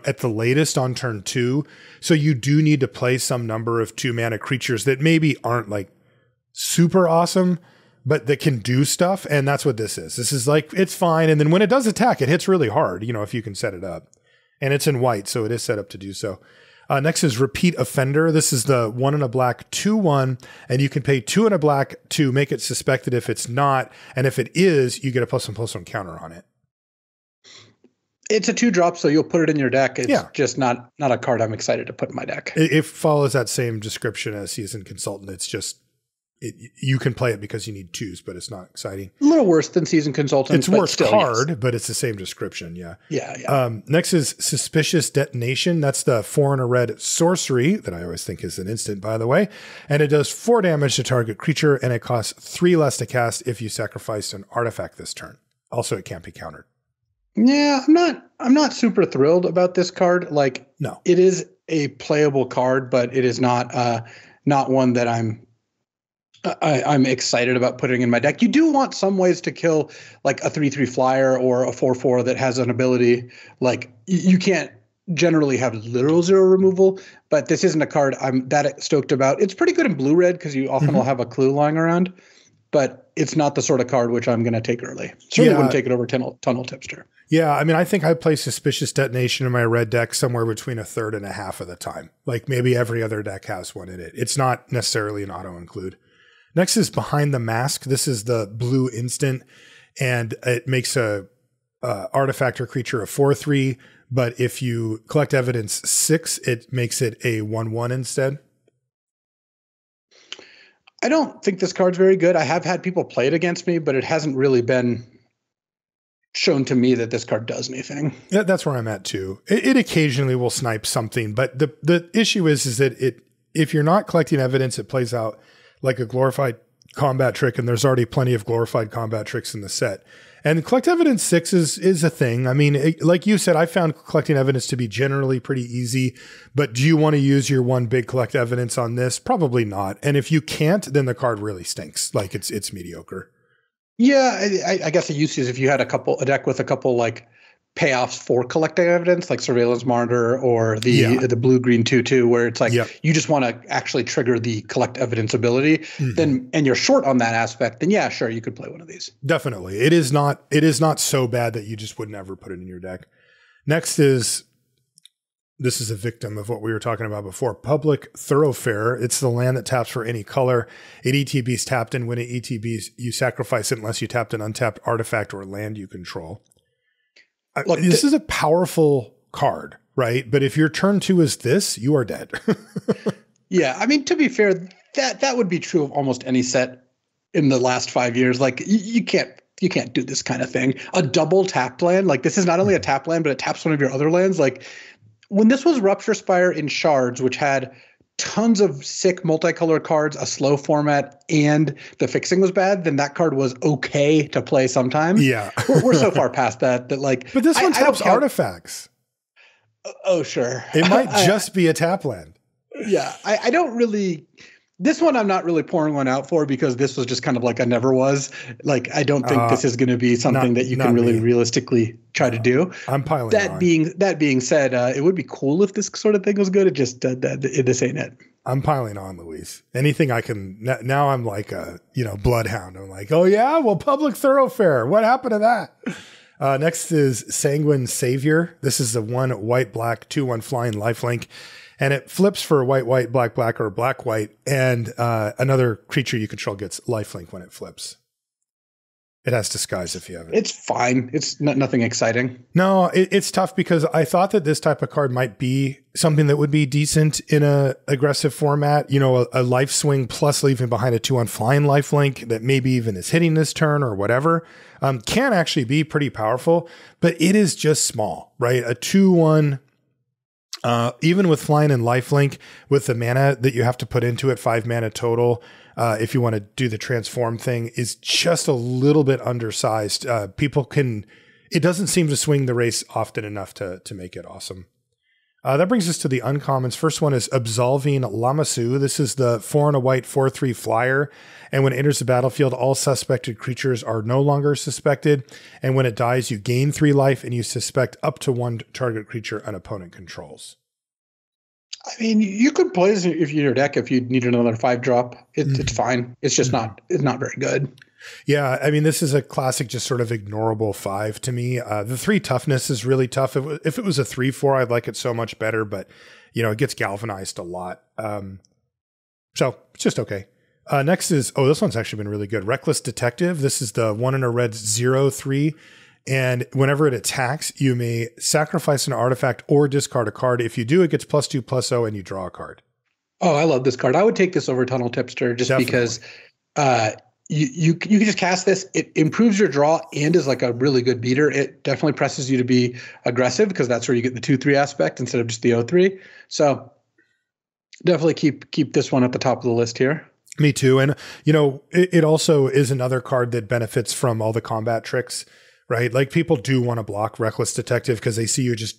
at the latest on turn 2. So you do need to play some number of 2 mana creatures that maybe aren't like super awesome, but that can do stuff. And that's what this is. This is like, it's fine. And then when it does attack, it hits really hard, if you can set it up. And it's in white, so it is set up to do so. Next is Repeat Offender. This is the 1 and a black 2/1, and you can pay 2 and a black to make it suspected if it's not. And if it is, you get a +1/+1 counter on it. It's a 2-drop, so you'll put it in your deck. It's just not a card I'm excited to put in my deck. It follows that same description as Seasoned Consultant. It's just, you can play it because you need 2s, but it's not exciting. A little worse than Seasoned Consultant. It's worse card, but it's the same description. Yeah. Yeah. Next is Suspicious Detonation. That's the 4 and a red sorcery that I always think is an instant, by the way. And it does 4 damage to target creature, and it costs 3 less to cast if you sacrifice an artifact this turn. Also, it can't be countered. Yeah, I'm not super thrilled about this card. Like, no, it is a playable card, but it is not one that I'm excited about putting in my deck. You do want some ways to kill like a 3/3 flyer or a 4/4 that has an ability. Like, you can't generally have literal 0 removal, but this isn't a card I'm that stoked about. It's pretty good in blue-red because you often will have a clue lying around, but it's not the sort of card which I'm going to take early. Certainly wouldn't take it over Tunnel Tipster. Yeah, I mean, I think I play Suspicious Detonation in my red deck somewhere between a third and a half of the time. Like, maybe every other deck has one in it. It's not necessarily an auto-include. Next is Behind the Mask. This is the blue instant, and it makes a artifact or creature a 4/3, but if you collect evidence 6, it makes it a 1/1 instead. I don't think this card's very good. I have had people play it against me, but it hasn't really been shown to me that this card does anything. Yeah, that's where I'm at too. It occasionally will snipe something, but the issue is that if you're not collecting evidence, it plays out like a glorified combat trick, and there's already plenty of glorified combat tricks in the set. And collect evidence 6 is a thing. I mean, like you said, I found collecting evidence to be generally pretty easy, but do you want to use your one big collect evidence on this? Probably not. And if you can't, then the card really stinks. Like, it's mediocre. Yeah, I guess the use is if you had a deck with a couple like payoffs for collecting evidence, like Surveillance Monitor or the blue-green 2/2, where it's like you just want to actually trigger the collect evidence ability, then and you're short on that aspect, then yeah, sure, you could play one of these. Definitely. It is not so bad that you just would never put it in your deck. Next is, this is a victim of what we were talking about before. Public Thoroughfare. It's the land that taps for any color. It ETBs tapped, and when it ETBs, you sacrifice it unless you tapped an untapped artifact or land you control. Look, this is a powerful card, right? But if your turn 2 is this, you are dead. Yeah, I mean, to be fair, that would be true of almost any set in the last 5 years. Like you can't do this kind of thing. A double tap land, like this is not only a tap land, but it taps one of your other lands. Like when this was Rupture Spire in Shards, which had tons of sick multicolor cards, a slow format, and the fixing was bad, then that card was okay to play sometimes. Yeah. we're so far past that like. But this one taps artifacts. Oh, sure. It might just be a tap land. Yeah. I don't really. This one I'm not really pouring one out for because this was just kind of like a never was. Like, I don't think this is going to be something that you can really realistically try to do. I'm piling that on. That being said, it would be cool if this sort of thing was good. It just, this ain't it. I'm piling on, Luis. Anything I can. Now I'm like a, bloodhound. I'm like, oh yeah, well, Public Thoroughfare. What happened to that? Next is Sanguine Savior. This is the 1 white-black 2/1 flying lifelink. And it flips for white, black, or black-white. And another creature you control gets lifelink when it flips. It has Disguise if you have it. It's fine. It's nothing exciting. No, it's tough because I thought that this type of card might be something that would be decent in a aggressive format. A life swing plus leaving behind a 2/1 flying lifelink that maybe even is hitting this turn or whatever. Can actually be pretty powerful, but it is just small, right? A 2/1... even with flying and lifelink, with the mana that you have to put into it, 5 mana total, if you want to do the transform thing, is just a little bit undersized. It doesn't seem to swing the race often enough to make it awesome. That brings us to the uncommons. First one is Absolving Lamassu. This is the 4 and a white 4/3 flyer. And when it enters the battlefield, all suspected creatures are no longer suspected. And when it dies, you gain 3 life and you suspect up to 1 target creature an opponent controls. I mean, you could play this if your deck if you need another 5-drop. It's fine. It's just it's not very good. Yeah, I mean, this is a classic, just sort of ignorable 5 to me. The 3 toughness is really tough. If it was a 3/4, I'd like it so much better, but it gets galvanized a lot. So it's just okay. Next is, this one's actually been really good. Reckless Detective. This is the 1 and a red 0/3. And whenever it attacks, you may sacrifice an artifact or discard a card. If you do, it gets +2/+0 and you draw a card. Oh, I love this card. I would take this over Tunnel Tipster just because you can just cast this. It improves your draw and is like a really good beater. It definitely presses you to be aggressive because that's where you get the 2/3 aspect instead of just the 0/3. So definitely keep this one at the top of the list here. Me too. And, it also is another card that benefits from all the combat tricks, right? Like people do want to block Reckless Detective because they see you just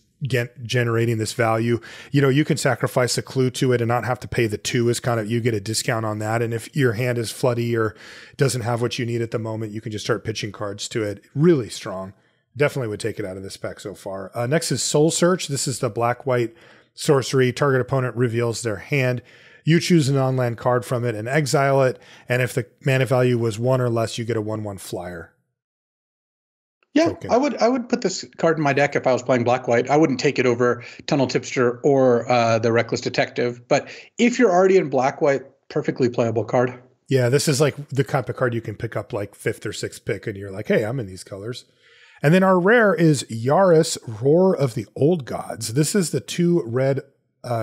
generating this value. You can sacrifice a clue to it and not have to pay the 2 is kind of, you get a discount on that. And if your hand is floody or doesn't have what you need at the moment, you can just start pitching cards to it. Really strong. Definitely would take it out of this spec so far. Next is Soul Search. This is the black-white sorcery. Target opponent reveals their hand. You choose a non-land card from it and exile it. And if the mana value was 1 or less, you get a 1/1 flyer. Yeah, token. I would put this card in my deck if I was playing black-white. I wouldn't take it over Tunnel Tipster or the Reckless Detective. But if you're already in black-white, perfectly playable card. Yeah, this is like the type of card you can pick up like 5th or 6th pick and you're like, hey, I'm in these colors. And then our rare is Yaris, Roar of the Old Gods. This is the 2 red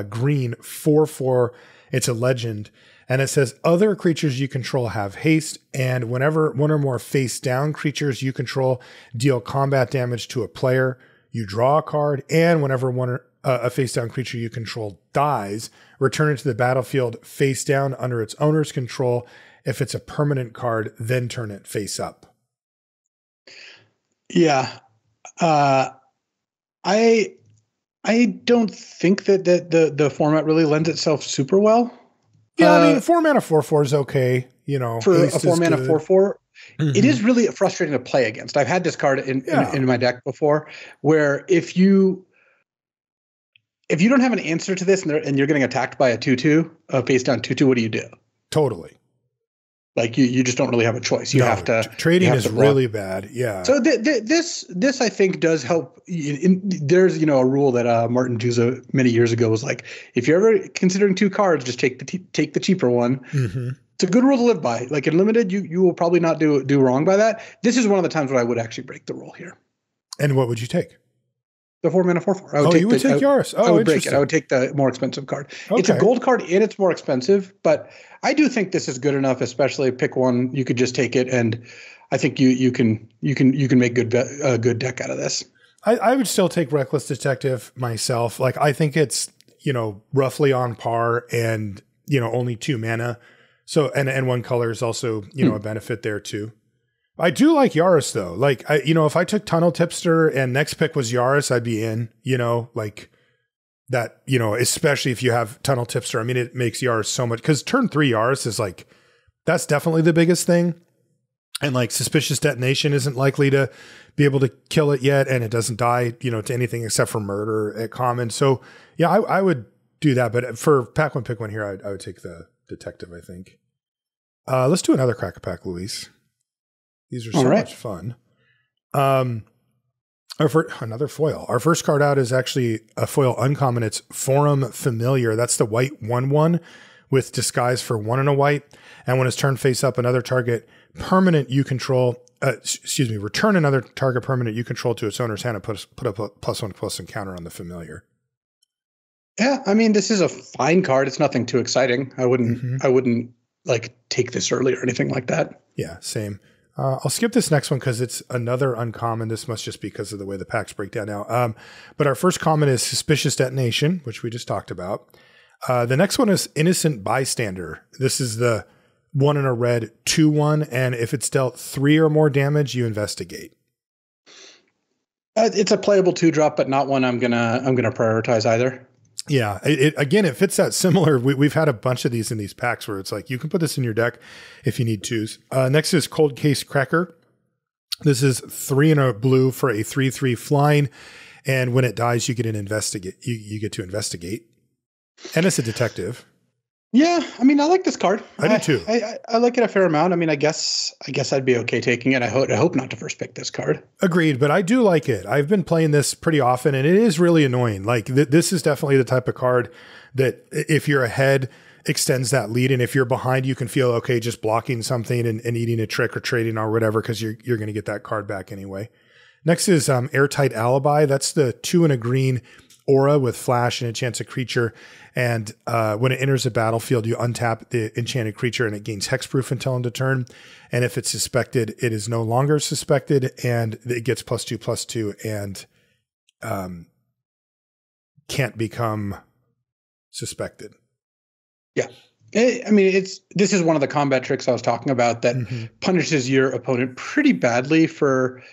green 4/4. It's a legend. And it says other creatures you control have haste. And whenever 1 or more face down creatures you control deal combat damage to a player, you draw a card. And whenever a face down creature you control dies, return it to the battlefield face down under its owner's control. If it's a permanent card, then turn it face up. Yeah. I don't think that the format really lends itself super well. Yeah, I mean, 4 mana 4/4 is okay, for a 4 mana 4/4. It is really frustrating to play against. I've had this card in my deck before, where if you don't have an answer to this and you're getting attacked by a 2/2, face down 2/2, what do you do? Totally. Like you just don't really have a choice. You have to. Trading is really bad. Yeah. So this I think does help. There's a rule that Martin Juza many years ago was like, if you're ever considering two cards, just take the cheaper one. Mm-hmm. It's a good rule to live by. Like in limited, you will probably not do wrong by that. This is one of the times when I would actually break the rule here. And what would you take? The 4-mana 4/4. You would take Yaris. I would break it. I would take the more expensive card. Okay. It's a gold card and it's more expensive, but I do think this is good enough. Especially pick one, you could just take it, and I think you can make a good deck out of this. I would still take Reckless Detective myself. Like I think it's roughly on par, and only 2 mana. So and 1 color is also a benefit there too. I do like Yaris though. Like if I took Tunnel Tipster and next pick was Yaris, I'd be in. Like that. Especially if you have Tunnel Tipster. I mean, it makes Yaris so much, because turn 3 Yaris is like, that's definitely the biggest thing. And like Suspicious Detonation isn't likely to be able to kill it yet, and it doesn't die to anything except for murder at common. So yeah, I would do that. But for pack one, pick one here, I would take the Detective, I think. Let's do another crack a pack, Luis. These are so much fun. Another foil. Our first card out is actually a foil uncommon. It's Forum Familiar. That's the white 1/1 with disguise for 1 and a white. And when it's turned face up, another target permanent you control, return another target permanent you control to its owner's hand and put up a +1/+1 counter on the familiar. Yeah, I mean, this is a fine card. It's nothing too exciting. I wouldn't like take this early or anything like that. Yeah, same. I'll skip this next one because it's another uncommon. This must just be because of the way the packs break down now. But our first common is Suspicious Detonation, which we just talked about. The next one is Innocent Bystander. This is the 1 and a red 2/1, and if it's dealt 3 or more damage, you investigate. It's a playable 2-drop, but not one I'm gonna prioritize either. Yeah, it fits that similar. We've had a bunch of these in these packs where it's like you can put this in your deck if you need 2s. Next is Cold Case Cracker. This is 3 and a blue for a 3/3 flying, and when it dies, you get an investigate. You get to investigate, and it's a detective. Yeah, I mean, I like this card. I do too. I like it a fair amount. I mean, I guess I'd be okay taking it. I hope not to first pick this card. Agreed, but I do like it. I've been playing this pretty often, and it is really annoying. Like this is definitely the type of card that if you're ahead, extends that lead, and if you're behind, you can feel okay just blocking something and eating a trick or trading or whatever, because you're going to get that card back anyway. Next is Airtight Alibi. That's the 2 and a green aura with flash and enchants a creature. And when it enters the battlefield, you untap the enchanted creature and it gains hexproof until end of turn. And if it's suspected, it is no longer suspected, and it gets +2/+2 and can't become suspected. Yeah. I mean, this is one of the combat tricks I was talking about that punishes your opponent pretty badly for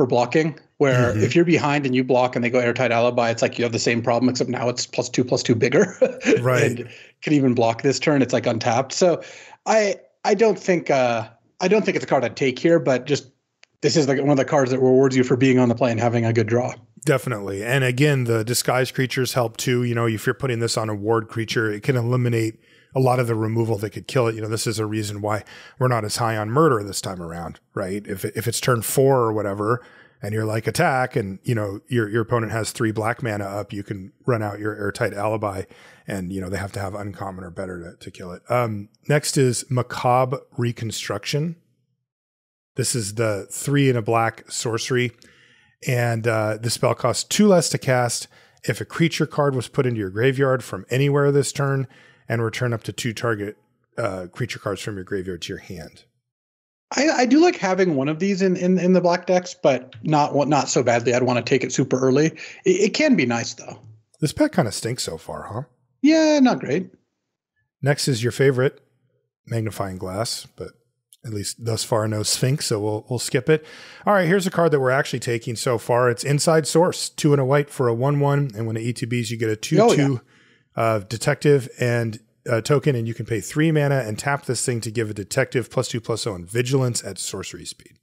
blocking, where if you're behind and you block and they go Airtight Alibi, it's like you have the same problem, except now it's +2/+2 bigger. Right. And can even block this turn. It's like untapped. So I don't think it's a card I'd take here, but just this is like one of the cards that rewards you for being on the play and having a good draw. Definitely. And again, the disguise creatures help too. If you're putting this on a ward creature, it can eliminate a lot of the removal that could kill it. This is a reason why we're not as high on murder this time around, right? If it's turn 4 or whatever, and you're like attack, and your opponent has 3 black mana up, you can run out your Airtight Alibi, and they have to have uncommon or better to kill it. Next is Macabre Reconstruction. This is the 3 and a black sorcery, and the spell costs 2 less to cast if a creature card was put into your graveyard from anywhere this turn, and return up to 2 target creature cards from your graveyard to your hand. I do like having one of these in the black decks, but not so badly. I'd want to take it super early. It can be nice though. This pack kind of stinks so far, huh? Yeah, not great. Next is your favorite, Magnifying Glass, but at least thus far no Sphinx, so we'll skip it. All right, here's a card that we're actually taking so far. It's Inside Source, 2 and a white for a 1/1, and when it ETBs, you get a 2/2 detective, and token, and you can pay 3 mana and tap this thing to give a detective +2/+0 on vigilance at sorcery speed.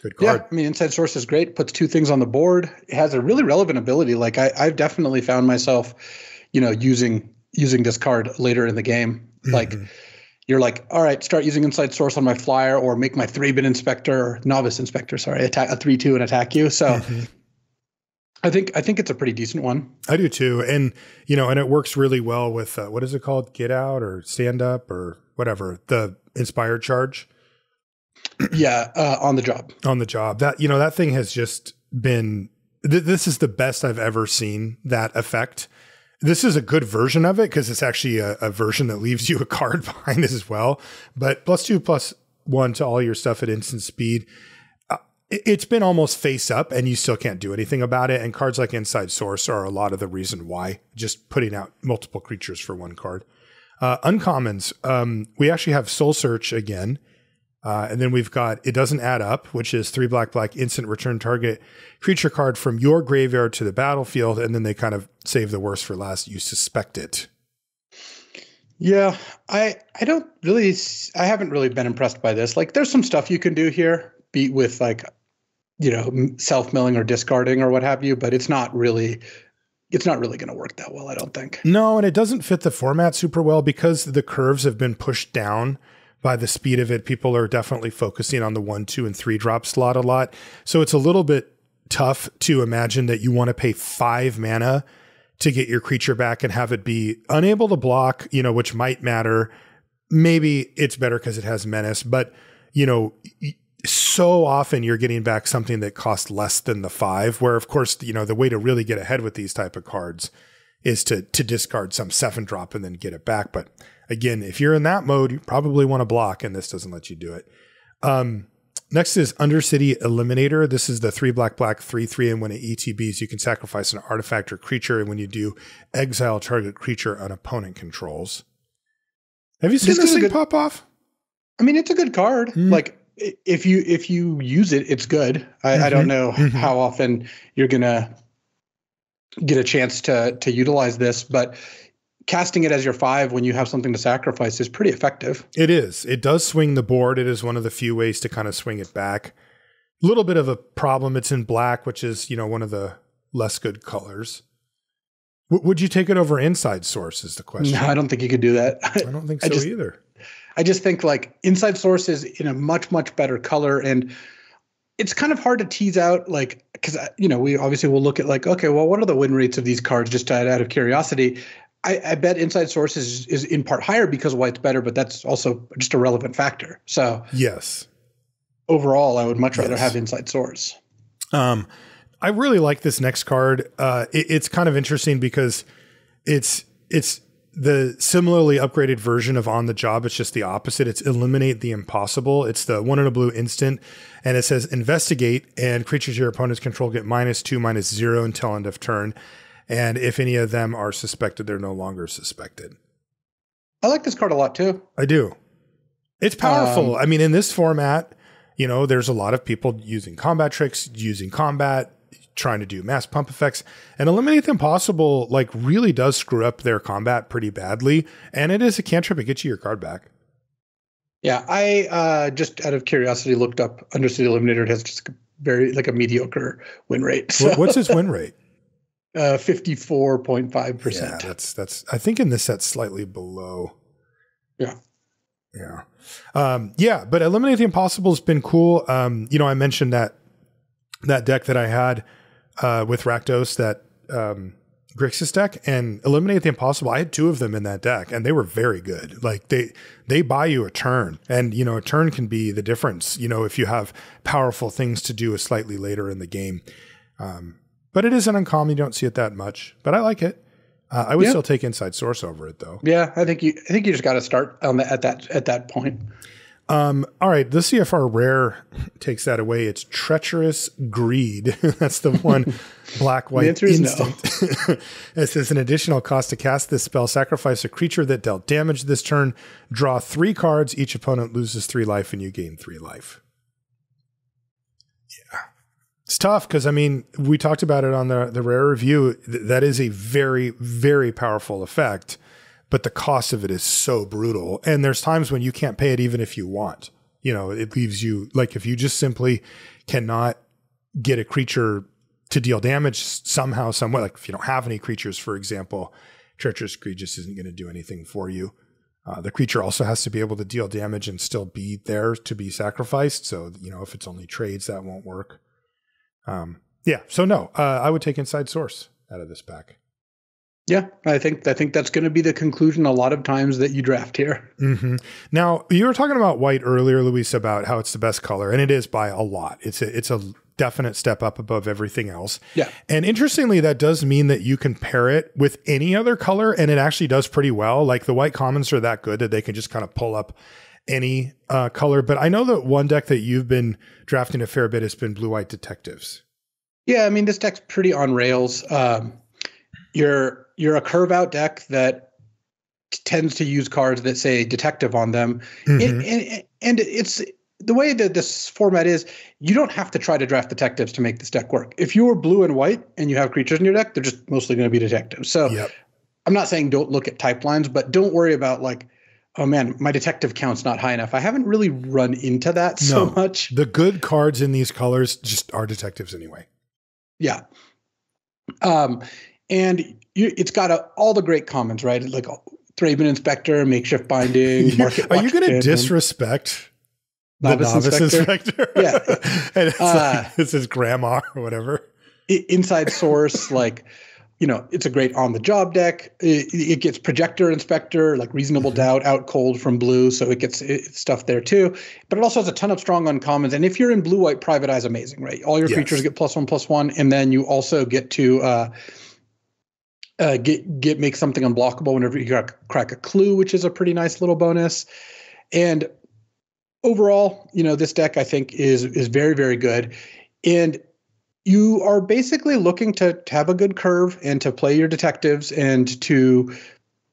Good card. Yeah, I mean, Inside Source is great. Puts 2 things on the board. It has a really relevant ability. Like I've definitely found myself, using this card later in the game. Mm-hmm. Like you're like, all right, start using Inside Source on my flyer, or make my 3-bit inspector or novice inspector. Sorry, attack a 3/2 and attack you. So I think it's a pretty decent one. I do too, and and it works really well with what is it called? Get out or stand up or whatever, the inspired charge. Yeah, on the job. On the job. That that thing has just been. This is the best I've ever seen that effect. This is a good version of it because it's actually a version that leaves you a card behind as well. But +2/+1 to all your stuff at instant speed. It's been almost face up, and you still can't do anything about it. And cards like Inside Source are a lot of the reason why. Just putting out multiple creatures for one card. Uncommons. We actually have Soul Search again. And then we've got It Doesn't Add Up, which is 3 black, instant return target creature card from your graveyard to the battlefield. And then they kind of save the worst for last. You suspect it. Yeah, I haven't really been impressed by this. Like there's some stuff you can do here, beat with like, self-milling or discarding or what have you, but it's not really going to work that well, I don't think. No, and it doesn't fit the format super well because the curves have been pushed down by the speed of it. People are definitely focusing on the 1, 2, and 3 drop slot a lot. So it's a little bit tough to imagine that you want to pay 5 mana to get your creature back and have it be unable to block, which might matter. Maybe it's better because it has menace, but so often you're getting back something that costs less than the 5, where of course, the way to really get ahead with these type of cards is to discard some 7 drop and then get it back. But again, if you're in that mode, you probably want to block, and this doesn't let you do it. Next is Undercity Eliminator. This is the 3 black, 3/3, and when it ETBs, you can sacrifice an artifact or creature, and when you do, exile target creature an opponent controls. Have you seen this thing pop off? I mean, it's a good card. Like if you use it, it's good. I don't know how often you're gonna get a chance to utilize this, but casting it as your 5 when you have something to sacrifice is pretty effective. It is. It does swing the board. It is one of the few ways to kind of swing it back. A little bit of a problem. It's in black, which is, one of the less good colors. Would you take it over Inside Source is the question. No, I don't think you could do that. I don't think so either. I just think like Inside Source is in a much, much better color, and it's kind of hard to tease out, like, because, we obviously will look at like, okay, well, what are the win rates of these cards just out of curiosity? I bet Inside Source is in part higher because white's better, but that's also just a relevant factor. So yes, overall, I would much rather have Inside Source. I really like this next card. It's kind of interesting because it's the similarly upgraded version of On the Job. It's just the opposite. It's Eliminate the Impossible. It's the 1 in a blue instant, and it says investigate, and creatures your opponents control get -2/-0 until end of turn. And if any of them are suspected, they're no longer suspected. I like this card a lot too. I do. It's powerful. I mean, in this format, there's a lot of people using combat tricks, using combat, trying to do mass pump effects, and Eliminate the Impossible like really does screw up their combat pretty badly. And it is a cantrip. It gets you your card back. Yeah. I just out of curiosity looked up Undercity Eliminator. It has just a mediocre win rate. So. What's its win rate? 54.5%. Yeah, that's. I think in this set slightly below. Yeah. But Eliminate the Impossible has been cool. I mentioned that deck that I had with Rakdos, that Grixis deck, and Eliminate the Impossible. I had 2 of them in that deck, and they were very good. Like they buy you a turn, and a turn can be the difference. If you have powerful things to do slightly later in the game. But it is an uncommon. You don't see it that much, but I like it. I would still take Inside Source over it, though. Yeah, I think you just got to start on at that point. All right, the CFR rare takes that away. It's Treacherous Greed. That's the one black-white instant. No. It says an additional cost to cast this spell. Sacrifice a creature that dealt damage this turn. Draw 3 cards. Each opponent loses 3 life, and you gain 3 life. Yeah. It's tough because, we talked about it on the rare review. That is a very, very powerful effect. but the cost of it is so brutal. And there's times when you can't pay it even if you want. You know, it leaves you, like, if you just simply cannot get a creature to deal damage somehow, somewhat, like if you don't have any creatures, for example, Treacherous Greed just isn't going to do anything for you. The creature also has to be able to deal damage and still be there to be sacrificed. So, you know, if it's only trades, that won't work. So no, I would take Inside Source out of this pack. Yeah, I think that's going to be the conclusion a lot of times that you draft here. Mm-hmm. Now, you were talking about white earlier, Luis, about how it's the best color, and it is by a lot. It's a definite step up above everything else. Yeah. And interestingly, that does mean that you can pair it with any other color, and it actually does pretty well. Like the white commons are that good that they can just kind of pull up any color. But I know that one deck that you've been drafting a fair bit has been Blue-White Detectives. Yeah, I mean, this deck's pretty on rails. You're a curve out deck that tends to use cards that say detective on them. Mm-hmm. And it's the way that this format is, you don't have to try to draft detectives to make this deck work. If you are blue and white and you have creatures in your deck, they're just mostly going to be detectives. So I'm not saying don't look at type lines, but don't worry about like, oh man, my detective count's not high enough. I haven't really run into that so much. The good cards in these colors just are detectives anyway. Yeah. And it's got all the great commons, right? Like Thraben Inspector, Makeshift Binding, Market Are you going to disrespect the Novice Inspector? Yeah. And it's his grandma or whatever. Inside Source, like, you know, it's a great on-the-job deck. It gets Projector Inspector, like Reasonable Doubt, out cold from blue, so it gets stuff there too. But it also has a ton of strong uncommons. And if you're in blue-white, Private Eye's amazing, right? All your creatures get +1/+1, and then you also get to make something unblockable whenever you crack a clue, which is a pretty nice little bonus. And overall, you know, this deck I think is very, very good. And you are basically looking to have a good curve and to play your detectives and to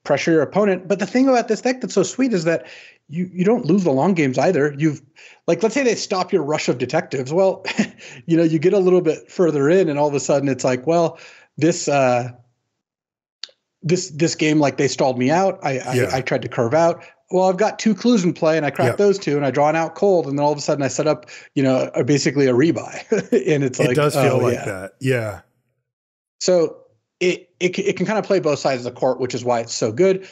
pressure your opponent. But the thing about this deck that's so sweet is that you don't lose the long games either. Let's say they stop your rush of detectives. Well, you know, you get a little bit further in and all of a sudden it's like, well, this game, like, they stalled me out. I tried to curve out. Well, I've got 2 clues in play and I cracked those 2 and I draw an out cold. And then all of a sudden I set up, you know, basically a rebuy. And it's like, it does feel like that. Yeah. So it can kind of play both sides of the court, which is why it's so good.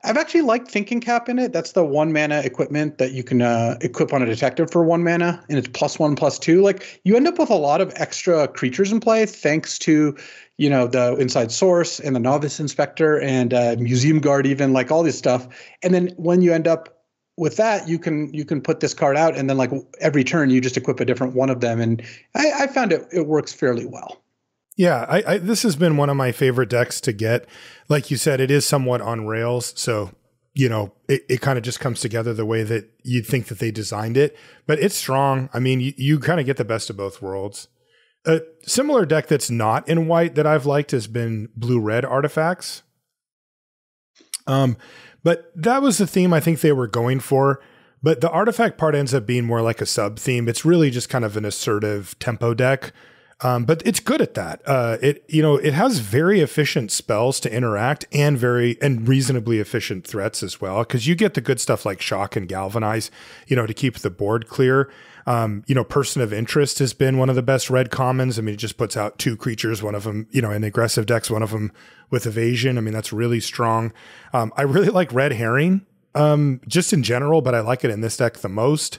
I've actually liked Thinking Cap in it. That's the 1 mana equipment that you can equip on a detective for 1 mana, and it's +1/+2. Like, you end up with a lot of extra creatures in play thanks to, you know, the Inside Source and the Novice Inspector and Museum Guard, even, like, all this stuff. And then when you end up with that, you can put this card out, and then, like, every turn you just equip a different one of them. And I found it works fairly well. Yeah, this has been one of my favorite decks to get. Like you said, it is somewhat on rails. So, you know, it kind of just comes together the way that you'd think that they designed it. But it's strong. I mean, you kind of get the best of both worlds. A similar deck that's not in white that I've liked has been Blue-Red Artifacts. But that was the theme I think they were going for. But the artifact part ends up being more like a sub-theme. It's really just kind of an assertive tempo deck. But it's good at that. It has very efficient spells to interact and reasonably efficient threats as well. Cause you get the good stuff like Shock and Galvanize, you know, to keep the board clear. Person of Interest has been one of the best red commons. I mean, it just puts out 2 creatures, one of them, you know, in aggressive decks, one of them with evasion. I mean, that's really strong. I really like Red Herring, just in general, but I like it in this deck the most.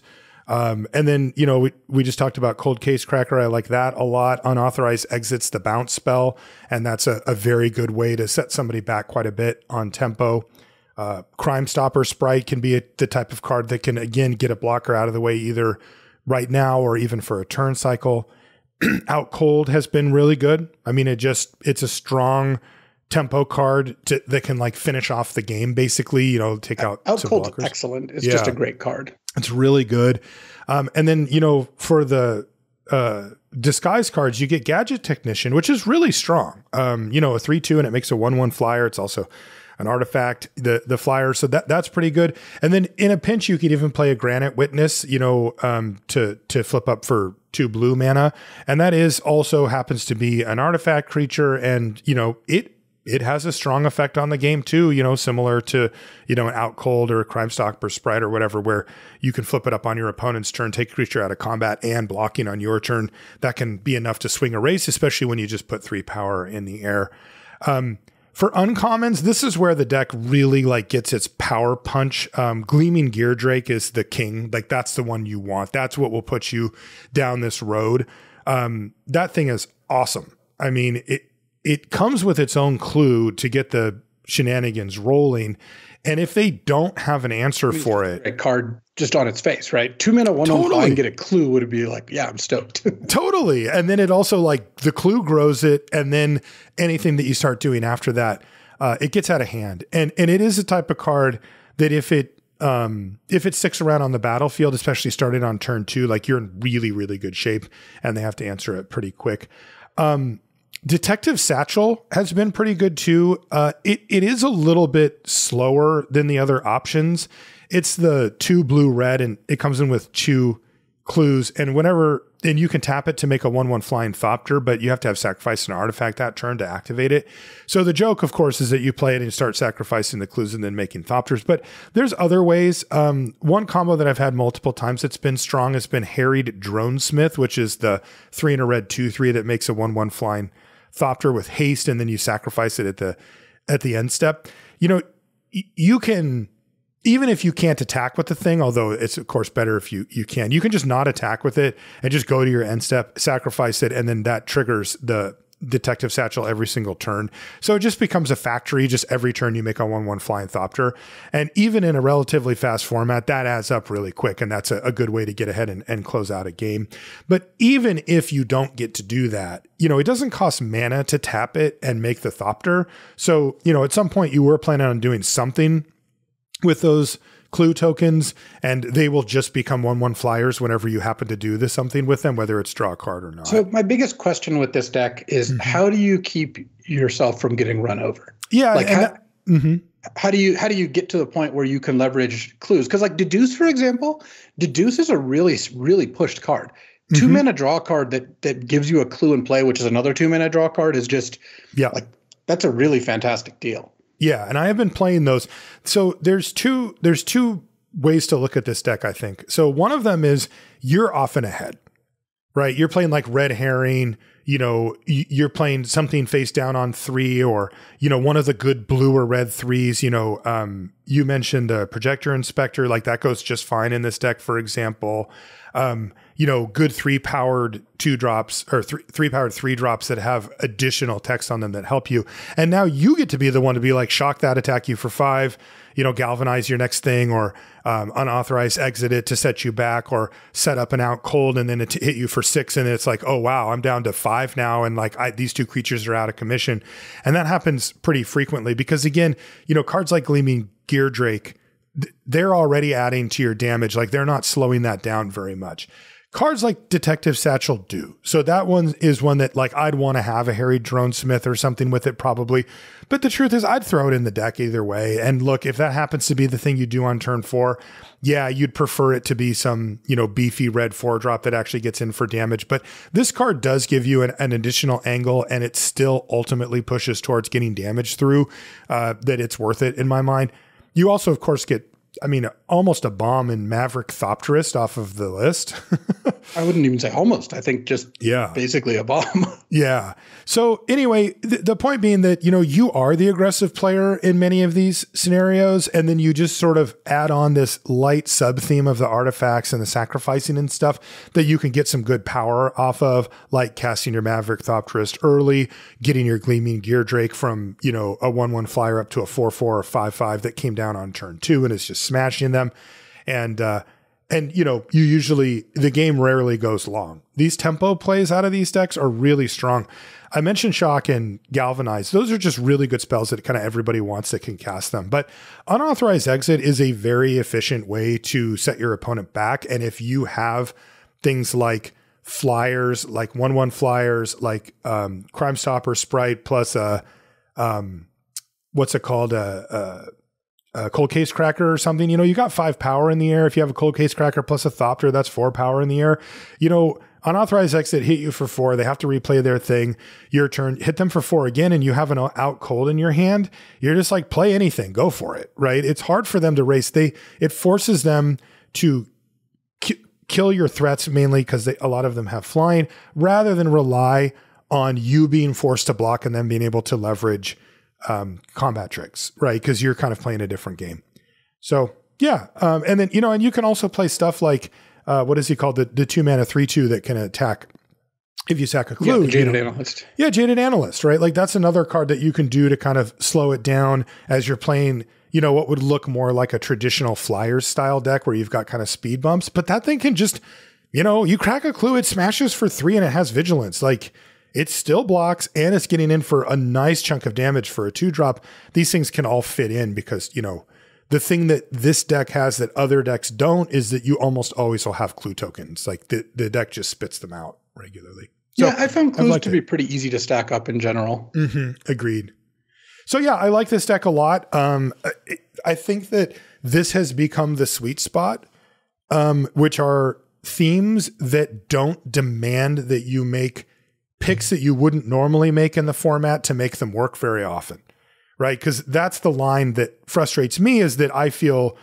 And then, you know, we just talked about Cold Case Cracker. I like that a lot. Unauthorized Exit's the bounce spell, and that's a very good way to set somebody back quite a bit on tempo. Crime Stopper Sprite can be the type of card that can, again, get a blocker out of the way either right now or even for a turn cycle. Out Cold has been really good. I mean, it's a strong tempo card that can, like, finish off the game, basically, you know, take out some blockers. Excellent. It's just a great card. It's really good. And then, you know, for the disguise cards, you get Gadget Technician, which is really strong. You know, a 3/2 and it makes a 1/1 flyer. It's also an artifact, the flyer. So that's pretty good. And then in a pinch, you could even play a Granite Witness, you know, to flip up for 2 blue mana. And that is also happens to be an artifact creature. And, you know, it it has a strong effect on the game too, similar to, an Out Cold or a Crime Stopper Sprite or whatever, where you can flip it up on your opponent's turn, take a creature out of combat and blocking on your turn. That can be enough to swing a race, especially when you just put 3 power in the air. For uncommons, this is where the deck really gets its power punch. Gleaming Gear Drake is the king. That's the one you want. That's what will put you down this road. That thing is awesome. I mean, it comes with its own clue to get the shenanigans rolling. And if they don't have an answer for it, a card just on its face, right? 2 mana, 1/1 and get a clue would be I'm stoked. Totally. And then it also the clue grows it. And then anything that you start doing after that, it gets out of hand. And it is a type of card that if it sticks around on the battlefield, especially starting on turn 2, you're in really, really good shape and they have to answer it pretty quick. Detective Satchel has been pretty good too. It is a little bit slower than the other options. It's the 2 blue red and it comes in with 2 clues, and you can tap it to make a 1/1 flying Thopter, but you have to have sacrificed an artifact that turn to activate it. So the joke, of course, is that you play it and you start sacrificing the clues and then making Thopters, but there's other ways. One combo that I've had multiple times that's been strong has been Harried Dronesmith, which is the 3 and a red 2/3 that makes a 1/1 flying Thopter with haste, and then you sacrifice it at the end step. You can, even if you can't attack with the thing, although it's of course better if you can just not attack with it and just go to your end step, sacrifice it, and then that triggers the Detective Satchel every single turn. So it just becomes a factory. Just every turn you make a 1/1 flying Thopter. And even in a relatively fast format, that adds up really quick. And that's a good way to get ahead and close out a game. But even if you don't get to do that, it doesn't cost mana to tap it and make the Thopter. So, at some point you were planning on doing something with those clue tokens, and they will just become 1/1 flyers whenever you happen to do something with them, whether it's draw a card or not. So my biggest question with this deck is how do you keep yourself from getting run over? Yeah. How do you get to the point where you can leverage clues? Because Deduce, for example, Deduce is a really, really pushed card. 2 mana draw card that gives you a clue in play, which is another 2 mana draw card, is just that's a really fantastic deal. Yeah, and I have been playing those. So there's two ways to look at this deck, I think. So one of them is you're often ahead, right? You're playing Red Herring, you're playing something face down on 3, or, one of the good blue or red 3s, you mentioned Projector Inspector, that goes just fine in this deck, for example. Good 3-powered 2-drops or 3-powered 3-drops that have additional text on them that help you. And now you get to be the one to be shock that, attack you for 5, galvanize your next thing, or unauthorized exit it to set you back, or set up an Out Cold and then it hit you for 6. And it's oh, wow, I'm down to 5 now. And these 2 creatures are out of commission. And that happens pretty frequently because, again, cards like Gleaming Gear Drake, they're already adding to your damage. They're not slowing that down very much. Cards like Detective Satchel do. So that one is one that I'd want to have a Harried Dronesmith or something with it probably. But the truth is I'd throw it in the deck either way. And look, if that happens to be the thing you do on turn 4, yeah, you'd prefer it to be some, beefy red 4-drop that actually gets in for damage. But this card does give you an additional angle, and it still ultimately pushes towards getting damage through, that it's worth it in my mind. You also, of course, get, almost a bomb in Maverick Thopterist off of the list. I wouldn't even say almost. I think just basically a bomb. Yeah. So anyway, the point being that, you are the aggressive player in many of these scenarios, and then you just sort of add on this light sub-theme of the artifacts and the sacrificing and stuff that you can get some good power off of, like casting your Maverick Thopterist early, getting your Gleaming Gear Drake from, a 1/1 flyer up to a 4/4 or 5/5 that came down on turn 2 and is just smashing them. And you usually, the game rarely goes long. These tempo plays out of these decks are really strong. I mentioned Shock and Galvanize. Those are just really good spells that kind of everybody wants that can cast them. But Unauthorized Exit is a very efficient way to set your opponent back. And if you have things like flyers, like 1/1 flyers, like Crime Stopper Sprite plus what's it called? A Cold Case Cracker or something, you got 5 power in the air. If you have a Cold Case Cracker plus a Thopter, that's 4 power in the air. unauthorized exit hit you for 4. They have to replay their thing. Your turn, hit them for 4 again, and you have an out cold in your hand. You're just like, play anything, go for it, right? It's hard for them to race. It forces them to kill your threats, mainly because a lot of them have flying, rather than rely on you being forced to block and then being able to leverage combat tricks, right? Because you're kind of playing a different game. So yeah, and then and you can also play stuff like what is he called, the 2-mana 3/2 that can attack if you sack a clue. Yeah, Jaded Analyst. Yeah, Jaded Analyst, right? Like that's another card that you can do to kind of slow it down as you're playing. What would look more like a traditional Flyers style deck where you've got kind of speed bumps, but that thing can just, you crack a clue, it smashes for 3 and it has vigilance. Like it still blocks and it's getting in for a nice chunk of damage for a 2-drop. These things can all fit in because, the thing that this deck has that other decks don't is that you almost always will have clue tokens. Like the deck just spits them out regularly. So yeah, I found clues to be pretty easy to stack up in general. Agreed. So yeah, I like this deck a lot. I think that this has become the sweet spot, which are themes that don't demand that you make picks that you wouldn't normally make in the format to make them work very often, right? Because that's the line that frustrates me, is that I feel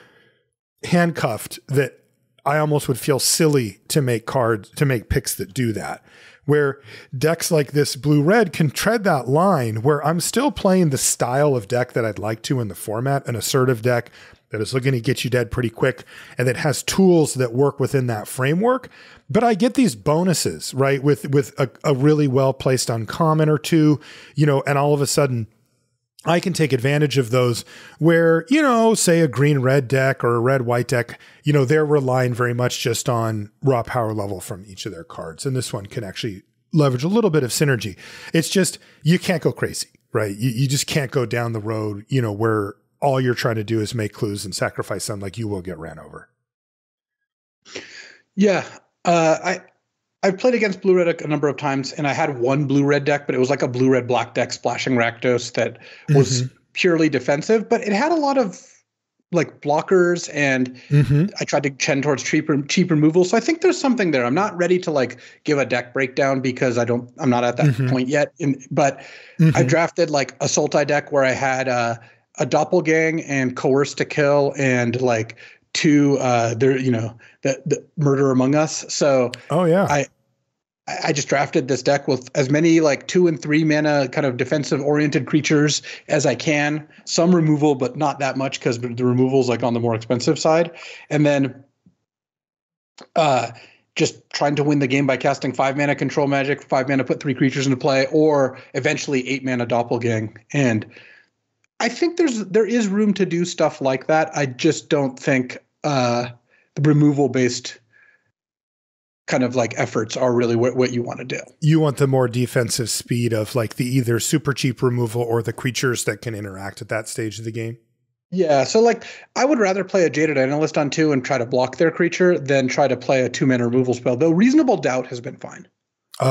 handcuffed, that I almost would feel silly to make picks that do that. Where decks like this blue-red can tread that line where I'm still playing the style of deck that I'd like to in the format, an assertive deck that is looking to get you dead pretty quick and that has tools that work within that framework. But I get these bonuses, right? With a really well-placed uncommon or two, and all of a sudden I can take advantage of those where, say a green-red deck or a red-white deck, they're relying very much just on raw power level from each of their cards. And this one can actually leverage a little bit of synergy. It's just, you can't go crazy, right? You just can't go down the road, where all you're trying to do is make clues and sacrifice them, like you will get ran over. Yeah. I've played against blue-red a number of times, and I had one blue-red deck, but it was like a blue-red-black deck, Splashing Rakdos, that was purely defensive, but it had a lot of like blockers, and I tried to tend towards cheap removal. So I think there's something there. I'm not ready to like give a deck breakdown because I'm not at that point yet. But I drafted like a Sultai deck where I had a Doppelgang and Coerce to Kill and like 2 the Murder Among Us. So I just drafted this deck with as many like 2 and 3 mana kind of defensive oriented creatures as I can. Some removal, but not that much because the removal is like on the more expensive side. And then just trying to win the game by casting 5 mana control magic, 5 mana put 3 creatures into play, or eventually 8 mana Doppelgang. And I think there is room to do stuff like that. I just don't think the removal based kind of like efforts are really what you want to do. You want the more defensive speed of like the either super cheap removal or the creatures that can interact at that stage of the game. Yeah. So like I would rather play a Jaded Analyst on 2 and try to block their creature than try to play a 2 mana removal spell, though Reasonable Doubt has been fine.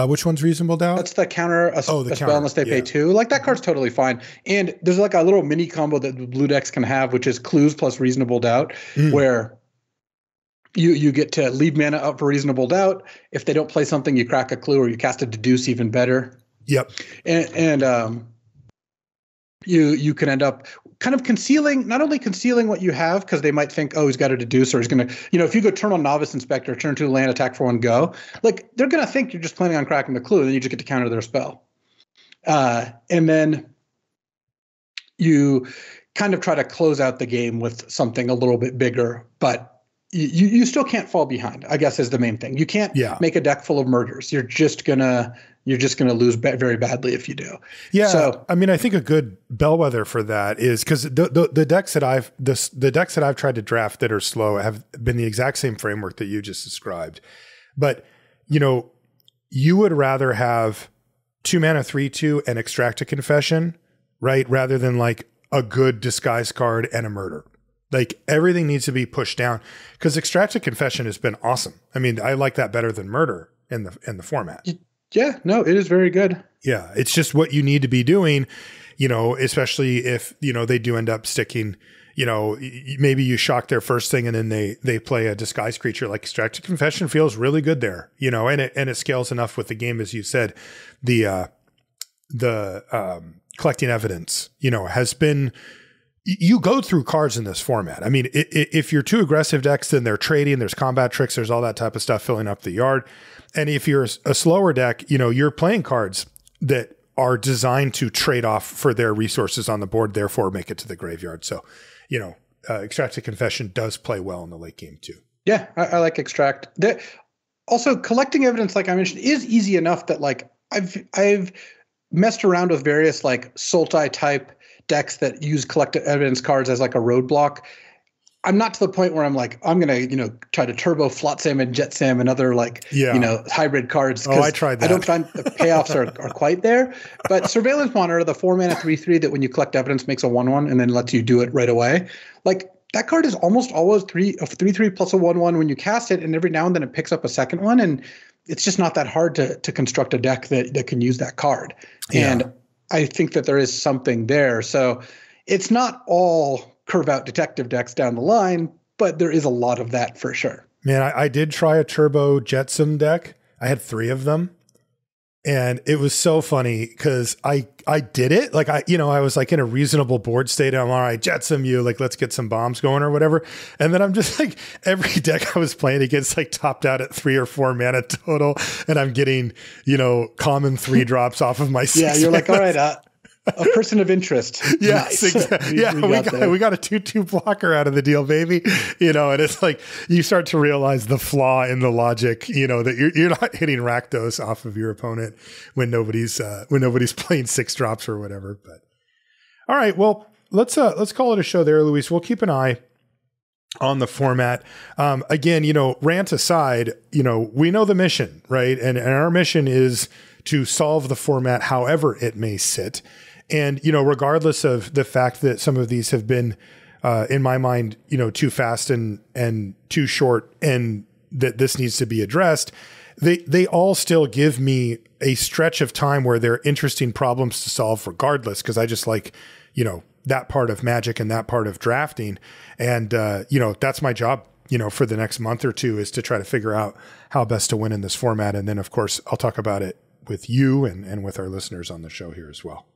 Which one's Reasonable Doubt? That's the counter a spell unless they pay 2. Like that card's totally fine. And there's like a little mini combo that the blue decks can have, which is Clues plus Reasonable Doubt, where you get to leave mana up for Reasonable Doubt. If they don't play something, you crack a clue or you cast a Deduce, even better. Yep. And you can end up kind of not only concealing what you have, because they might think, oh, he's got a Deduce, or he's going to, if you go turn on Novice Inspector, turn 2 land, attack for 1, go, like they're going to think you're just planning on cracking the clue, and then you just get to counter their spell. And then you kind of try to close out the game with something a little bit bigger, but you still can't fall behind, I guess, is the main thing. You can't make a deck full of murders. You're just gonna lose very badly if you do. Yeah. So I mean, I think a good bellwether for that is because the decks that I've tried to draft that are slow have been the exact same framework that you just described. But you would rather have 2 mana 3/2 and Extract a Confession, right, rather than like a good disguise card and a murder. Like everything needs to be pushed down, because Extract a Confession has been awesome. I mean, I like that better than murder in the format. Yeah, no, it is very good. Yeah, it's just what you need to be doing, especially if, they do end up sticking, maybe you shock their first thing and then they play a disguised creature. Like Extracted Confession feels really good there, and it scales enough with the game, as you said. The collecting evidence, has been. You go through cards in this format. I mean, if you're too aggressive decks, then they're trading. There's combat tricks. There's all that type of stuff filling up the yard. And if you're a slower deck, you're playing cards that are designed to trade off for their resources on the board, therefore make it to the graveyard. So, Extracted Confession does play well in the late game too. Yeah, I like Extract. Also, collecting evidence, like I mentioned, is easy enough that like I've messed around with various like Sultai type decks that use collected evidence cards as like a roadblock. I'm not to the point where I'm like, I'm going to, try to turbo Flotsam and Jetsam and other like, hybrid cards. Oh, I tried that. I don't find the payoffs are quite there. But Surveillance Monitor, the 4-mana 3/3 that when you collect evidence makes a 1/1 and then lets you do it right away. Like that card is almost always 3/3 plus a 1/1 when you cast it. And every now and then it picks up a second one. And it's just not that hard to construct a deck that can use that card. Yeah. And I think that there is something there. So it's not all curve out detective decks down the line, but there is a lot of that for sure. Man, I did try a Turbo Jetsam deck. I had 3 of them. And it was so funny because I did it. Like I was like in a reasonable board state. I'm all right, Jetsam you, like, let's get some bombs going or whatever. And then I'm just like, every deck I was playing against like topped out at 3 or 4 mana total. And I'm getting, common 3 drops off of my 6. Yeah, you're like, all right, a person of interest. Yes, nice. Exactly. we got a 2/2 blocker out of the deal, baby. And it's like you start to realize the flaw in the logic. That you're not hitting Rakdos off of your opponent when nobody's playing 6 drops or whatever. But all right, well let's call it a show there, Luis. We'll keep an eye on the format. Again, rant aside, we know the mission, right? And our mission is to solve the format however it may sit. And, regardless of the fact that some of these have been, in my mind, too fast and too short and that this needs to be addressed, they all still give me a stretch of time where they're interesting problems to solve regardless. Cause I just like, that part of Magic and that part of drafting. And, that's my job, for the next month or two is to try to figure out how best to win in this format. And then of course I'll talk about it with you and with our listeners on the show here as well.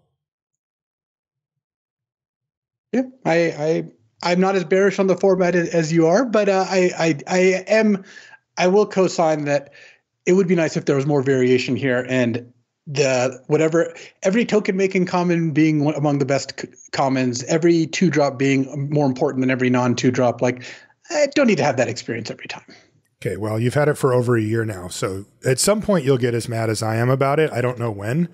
Yeah, I'm not as bearish on the format as you are, but I will co-sign that it would be nice if there was more variation here and every token making common being among the best commons, every 2-drop being more important than every non 2-drop. Like I don't need to have that experience every time. Okay, well, you've had it for over a year now, so at some point you'll get as mad as I am about it. I don't know when,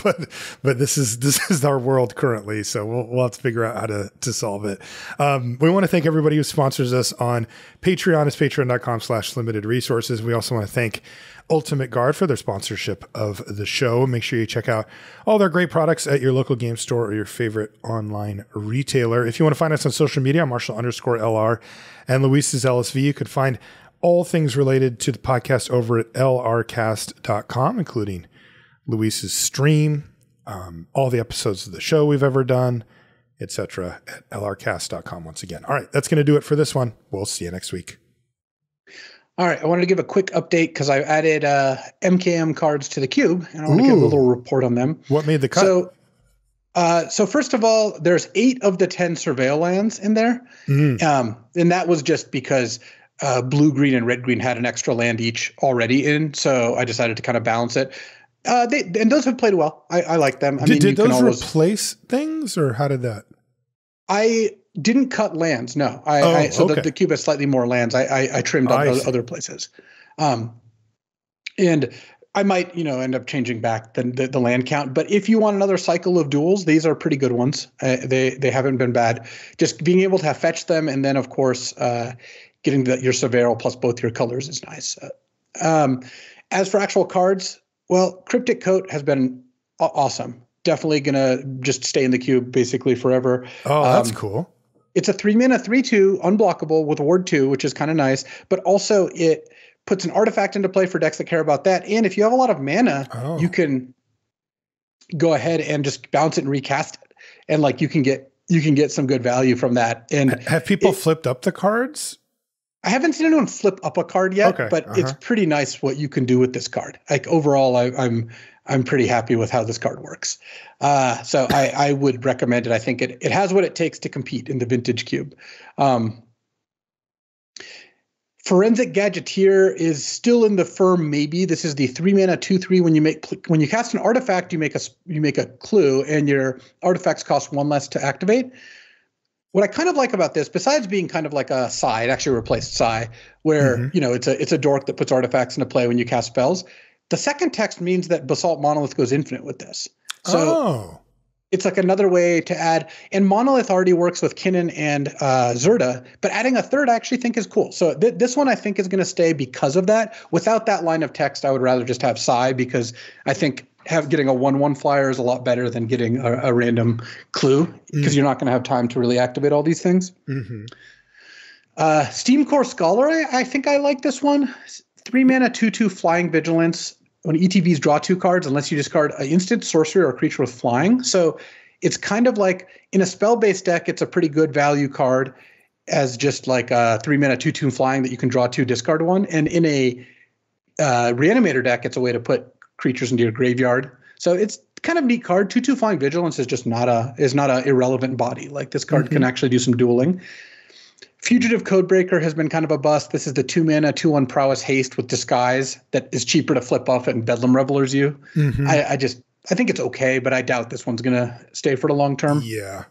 but this is our world currently, so we'll have to figure out how to solve it. We want to thank everybody who sponsors us on Patreon. It's patreon.com/limited resources. We also want to thank Ultimate Guard for their sponsorship of the show. Make sure you check out all their great products at your local game store or your favorite online retailer. If you want to find us on social media, I'm Marshall_LR and Luis is LSV. You could find all things related to the podcast over at lrcast.com, including Luis's stream, all the episodes of the show we've ever done, etc. at lrcast.com once again. All right, that's going to do it for this one. We'll see you next week. All right, I wanted to give a quick update because I added MKM cards to the cube, and I want to give a little report on them. What made the cut? So first of all, there's 8 of the 10 Surveil lands in there, and that was just because blue, green, and red, green had an extra land each already in, so I decided to kind of balance it. And those have played well. I like them. Did those replace things, or how did that? I didn't cut lands. No, the cube has slightly more lands. I trimmed up other places, and I might end up changing back the land count. But if you want another cycle of duels, these are pretty good ones. They haven't been bad. Just being able to fetch them, and then of course getting your Surveil plus both your colors is nice. As for actual cards, well, Cryptic Coat has been awesome. Definitely gonna just stay in the cube basically forever. Oh, that's cool. It's a 3-mana 3/2 unblockable with Ward 2, which is kind of nice. But also it puts an artifact into play for decks that care about that. And if you have a lot of mana, you can go ahead and just bounce it and recast it. And like you can get you can get some good value from that. And have people flipped up the cards? I haven't seen anyone flip up a card yet, but it's pretty nice what you can do with this card. Like overall, I'm pretty happy with how this card works. So I would recommend it. I think it has what it takes to compete in the Vintage Cube. Forensic Gadgeteer is still in the firm. Maybe this is the 3-mana 2/3. When you cast an artifact, you make a clue, and your artifacts cost 1 less to activate. What I kind of like about this, besides being kind of like a Sai, it actually replaced Sai, where it's a dork that puts artifacts into play when you cast spells. The second text means that Basalt Monolith goes infinite with this. So it's like another way to add. And Monolith already works with Kinnan and Zerda, but adding a third I actually think is cool. So this one I think is going to stay because of that. Without that line of text, I would rather just have Sai, because I think getting a 1/1 flyer is a lot better than getting a random clue, because you're not going to have time to really activate all these things. Steamcore Scholar, I think I like this one. 3-mana 2/2 Flying Vigilance. When ETBs draw 2 cards, unless you discard an instant, sorcery, or a creature with flying. So it's kind of like in a spell-based deck, it's a pretty good value card as just like a 3-mana 2/2 flying that you can draw 2, discard 1. And in a Reanimator deck, it's a way to put creatures into your graveyard. So it's kind of neat card. 2/2 Flying Vigilance is just not a irrelevant body. Like this card can actually do some dueling. Fugitive Codebreaker has been kind of a bust. This is the 2-mana 2/1 Prowess Haste with Disguise that is cheaper to flip off it and Bedlam Revelers you. I think it's okay, but I doubt this one's going to stay for the long term. Yeah.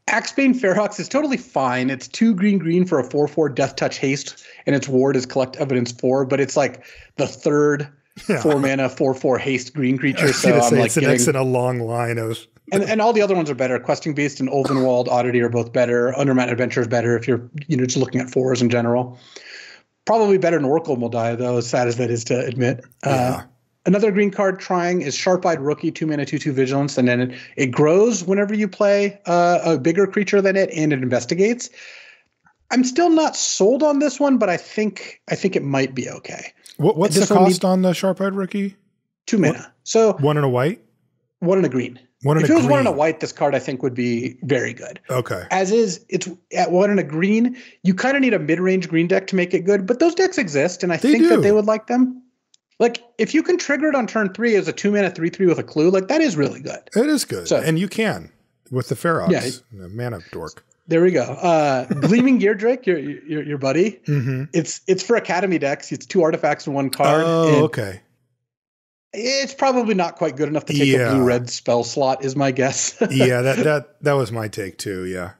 Axebane Fairhawks is totally fine. It's 2 green for a 4/4 Death Touch Haste, and its ward is Collect Evidence 4, but it's like the third 4-mana 4/4 Haste green creature. So I'm like, it's next in a long line of. And all the other ones are better. Questing Beast and Ulvenwald Oddity are both better. Undermountain Adventure is better if you're just looking at 4s in general. Probably better than Oracle Moldiah, though, as sad as that is to admit. Another green card trying is Sharp-Eyed Rookie, 2-mana 2/2 Vigilance, and then it grows whenever you play a bigger creature than it, and it investigates. I'm still not sold on this one, but I think it might be okay. What's the cost on the Sharp-Eyed Rookie? 2 mana. So 1 and a white? 1 and a green. If it was 1 and a white, this card I think would be very good. Okay. As is, it's at 1 and a green. You kind of need a mid-range green deck to make it good, but those decks exist, and I think that they would like them. Like, if you can trigger it on turn 3 as a 2-mana 3/3 with a clue, like that is really good. It is good. So, and you can with the Ferox, the mana dork. There we go. Gleaming Geardrake, your buddy. It's for Academy decks. It's 2 artifacts and 1 card. Oh, okay. It's probably not quite good enough to take a blue-red spell slot, is my guess. that was my take too. Yeah.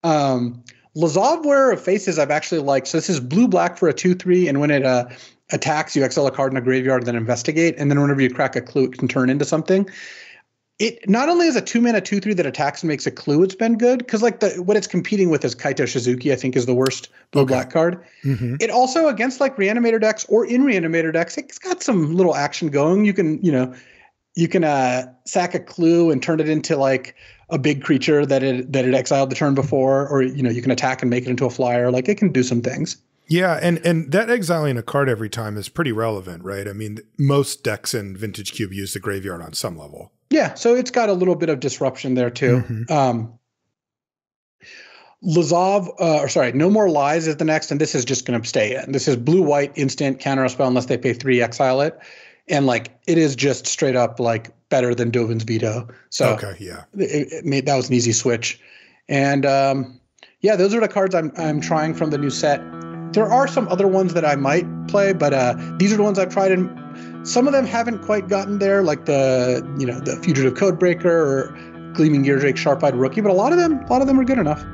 Lazav, Wearer of Faces, I've actually liked. So this is blue-black for a 2/3, and when it attacks, you exile a card in a graveyard, then investigate, and then whenever you crack a clue, it can turn into something. It not only is a 2-mana 2/3 that attacks and makes a clue, it's been good, because like what it's competing with is Kaito Shizuki, I think is the worst blue-black card. It also, against like Reanimator decks or in Reanimator decks, it's got some little action going. You can sack a clue and turn it into like a big creature that it exiled the turn before, or you can attack and make it into a flyer. Like it can do some things. Yeah, and that exiling a card every time is pretty relevant, right? I mean, most decks in Vintage Cube use the graveyard on some level. Yeah, so it's got a little bit of disruption there too. Lazav, No More Lies is the next, and this is just going to stay in. This is blue-white instant, counter a spell unless they pay 3, exile it. And like it is just straight up like better than Dovin's Veto. So that was an easy switch. And those are the cards I'm trying from the new set. There are some other ones that I might play, but these are the ones I've tried, and some of them haven't quite gotten there, like the Fugitive Codebreaker or Gleaming Geardrake, Sharp-Eyed Rookie, but a lot of them are good enough.